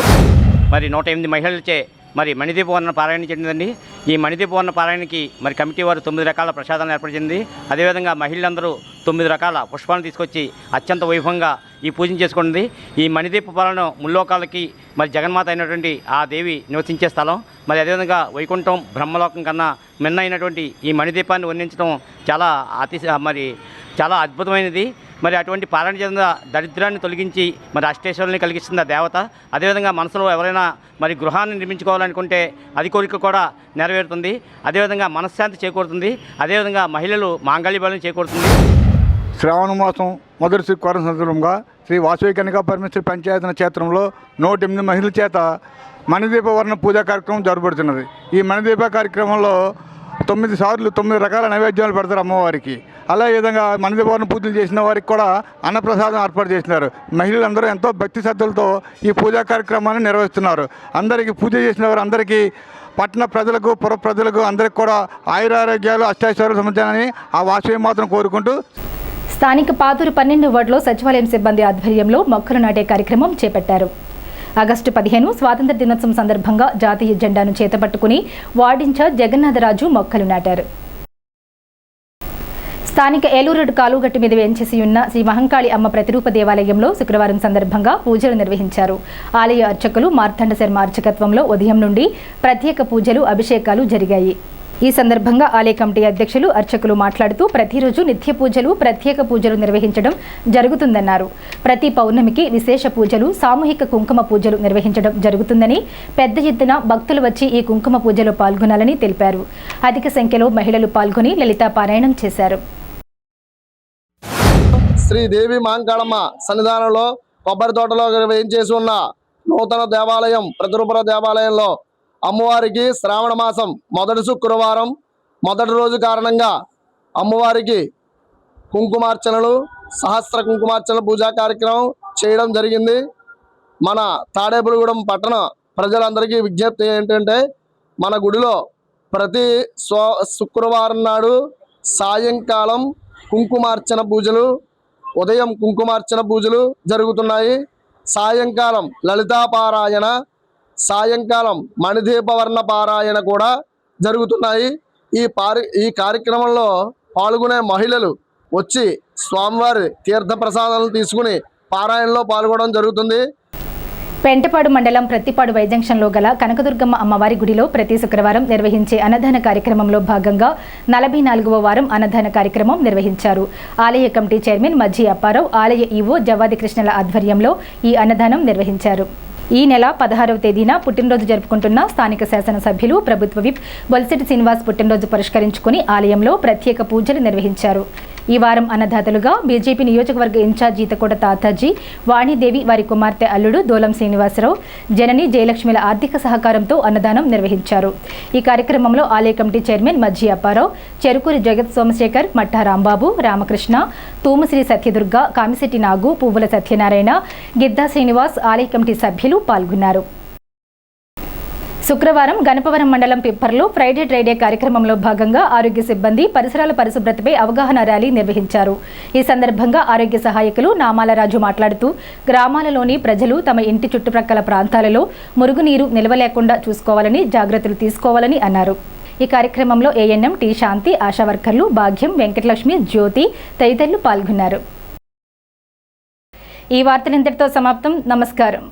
మరి 108 మహిళలచే మరి మణిదీపవర్ణ పారాయణ చెందిందండి. ఈ మణిదీపవర్ణ పారాయణకి మరి కమిటీ వారు 9 రకాల ప్రసాదాలను ఏర్పరిచింది. అదేవిధంగా మహిళలందరూ 9 రకాల పుష్పాలను తీసుకొచ్చి అత్యంత వైభవంగా ఈ పూజను చేసుకుంటుంది. ఈ మణిదీప పాలన ముల్లోకాలకి మరి జగన్మాత అయినటువంటి ఆ దేవి నివసించే స్థలం. మరి అదేవిధంగా వైకుంఠం బ్రహ్మలోకం కన్నా మిన్న అయినటువంటి ఈ మణిదీపాన్ని వర్ణించడం చాలా అద్భుతమైనది. మరి అటువంటి పాలన చెందిన దరిద్రాన్ని తొలగించి మరి అష్టేశ్వరుల్ని కలిగిస్తుంది ఆ దేవత. అదేవిధంగా మనసులో ఎవరైనా మరి గృహాన్ని నిర్మించుకోవాలనుకుంటే అది కోరిక కూడా నెరవేరుతుంది. అదేవిధంగా మనశ్శాంతి చేకూరుతుంది. అదేవిధంగా మహిళలు మాంగళ్య బలం చేకూరుతుంది. శ్రావణ మాసం మొదటి శుక్రవారం సందర్భంగా శ్రీ వాసవి కనికా పరమేశ్వరి పంచాయతీ క్షేత్రంలో 108 మహిళల చేత మణిదీపవర్ణ పూజా కార్యక్రమం జరపబడుతున్నది. ఈ మణిదీప కార్యక్రమంలో 9 సార్లు 9 రకాల నైవేద్యాలు పెడతారు అమ్మవారికి. అలా విధంగా మణిదీపవర్ణ పూజలు చేసిన వారికి కూడా అన్నప్రసాదం ఏర్పాటు చేసినారు. మహిళలందరూ ఎంతో భక్తి శ్రద్ధలతో ఈ పూజా కార్యక్రమాన్ని నిర్వహిస్తున్నారు. అందరికీ పూజ చేసిన వారు అందరికీ పట్టణ ప్రజలకు పుర ప్రజలకు అందరికీ కూడా ఆయురారోగ్యాలు అష్టైశ్వర్యాలు సంబంధించాలని ఆ వాసవి మాత్రం కోరుకుంటూ స్థానిక పాతూరు 12 వార్డులో సచివాలయం సిబ్బంది ఆధ్వర్యంలో మొక్కలు నాటే కార్యక్రమం చేపట్టారు. ఆగస్టు 15 స్వాతంత్ర దినోత్సవం సందర్భంగా జాతీయ జెండాను చేతపట్టుకుని వార్డు ఇన్ఛార్జ్ జగన్నాథరాజు మొక్కలు నాటారు. స్థానిక ఏలూరు కాలుగట్టు మీద వేంచేసి ఉన్న శ్రీ మహంకాళి అమ్మ ప్రతిరూప దేవాలయంలో శుక్రవారం సందర్భంగా పూజలు నిర్వహించారు. ఆలయ అర్చకులు మార్తాండ శర్మ అర్చకత్వంలో ఉదయం నుండి ప్రత్యేక పూజలు, అభిషేకాలు జరిగాయి. ఈ సందర్భంగా ఆలయ కమిటీ అధ్యక్షులు, అర్చకులు మాట్లాడుతూ ప్రతిరోజు నిత్య పూజలు, ప్రత్యేక పూజలు నిర్వహించడం జరుగుతుందన్నారు. ప్రతి పౌర్ణమికి విశేష పూజలు, సామూహిక కుంకుమ పూజలు నిర్వహించడం జరుగుతుందని, పెద్ద ఎత్తున భక్తులు వచ్చి ఈ కుంకుమ పూజలో పాల్గొనాలని తెలిపారు. అధిక సంఖ్యలో మహిళలు పాల్గొని లలితా పారాయణం చేశారు. శ్రీదేవి మహంకాళమ్మ సన్నిధానంలో కొబ్బరి తోటలో వేయించేసి ఉన్న నూతన దేవాలయం ప్రతిరూప దేవాలయంలో అమ్మవారికి శ్రావణ మాసం మొదటి శుక్రవారం మొదటి రోజు కారణంగా అమ్మవారికి కుంకుమార్చనలు, సహస్ర కుంకుమార్చన పూజా కార్యక్రమం చేయడం జరిగింది. మన తాడేపులిగూడెం పట్టణ ప్రజలందరికీ విజ్ఞప్తి ఏంటంటే మన గుడిలో ప్రతి శుక్రవారం నాడు సాయంకాలం కుంకుమార్చన పూజలు, ఉదయం కుంకుమార్చన పూజలు జరుగుతున్నాయి. సాయంకాలం లలితాపారాయణ, సాయంకాలం మణిదీపవర్ణ పారాయణ కూడా జరుగుతున్నాయి. ఈ కార్యక్రమంలో పాల్గొనే మహిళలు వచ్చి స్వామివారి తీర్థప్రసాదాలను తీసుకుని పారాయణలో పాల్గొనడం జరుగుతుంది. పెంటపాడు మండలం ప్రత్తిపాడు వైజంక్షన్లో గల కనకదుర్గమ్మ అమ్మవారి గుడిలో ప్రతి శుక్రవారం నిర్వహించే అన్నదాన కార్యక్రమంలో భాగంగా 44వ వారం అన్నదాన కార్యక్రమం నిర్వహించారు. ఆలయ కమిటీ చైర్మన్ మజ్జి అప్పారావు, ఆలయ ఈవో జవాది కృష్ణల ఆధ్వర్యంలో ఈ అన్నదానం నిర్వహించారు. ఈ నెల 16వ తేదీన పుట్టినరోజు జరుపుకుంటున్న స్థానిక శాసనసభ్యులు ప్రభుత్వ విప్ బొలిశెట్టి శ్రీనివాస్ పుట్టినరోజు పురస్కరించుకుని ఆలయంలో ప్రత్యేక పూజలు నిర్వహించారు. ఈ వారం అన్నదాతలుగా బీజేపీ నియోజకవర్గ ఇన్ఛార్జ్ ఈతకోట తాతాజీ, వాణిదేవి, వారి కుమార్తె అల్లుడు దోలం శ్రీనివాసరావు, జనని జయలక్ష్మిల ఆర్థిక సహకారంతో అన్నదానం నిర్వహించారు. ఈ కార్యక్రమంలో ఆలయ కమిటీ చైర్మన్ మజ్జి అప్పారావు, చెరుకూరి జగత్ సోమశేఖర్, మట్టా రాంబాబు, రామకృష్ణ, తూముశ్రీ సత్యదుర్గ, కామిశెట్టి నాగు, పువ్వుల సత్యనారాయణ, గిద్దా శ్రీనివాస్, ఆలయ కమిటీ సభ్యులు పాల్గొన్నారు. శుక్రవారం గణపవరం మండలం పిప్పర్లో ఫ్రైడే డ్రైడే కార్యక్రమంలో భాగంగా ఆరోగ్య సిబ్బంది పరిసరాల పరిశుభ్రతపై అవగాహన ర్యాలీ నిర్వహించారు. ఈ సందర్భంగా ఆరోగ్య సహాయకులు నామాలరాజు మాట్లాడుతూ గ్రామాలలోని ప్రజలు తమ ఇంటి చుట్టుప్రక్కల ప్రాంతాలలో మురుగునీరు నిల్వ లేకుండా చూసుకోవాలని, జాగ్రత్తలు తీసుకోవాలని అన్నారు. ఈ కార్యక్రమంలో ఏఎన్ఎం టి శాంతి, ఆశా వర్కర్లు భాగ్యం, వెంకటలక్ష్మి, జ్యోతి తదితరులు పాల్గొన్నారు. ఈ వార్తలు ఇంతటితో సమాప్తం. నమస్కారం.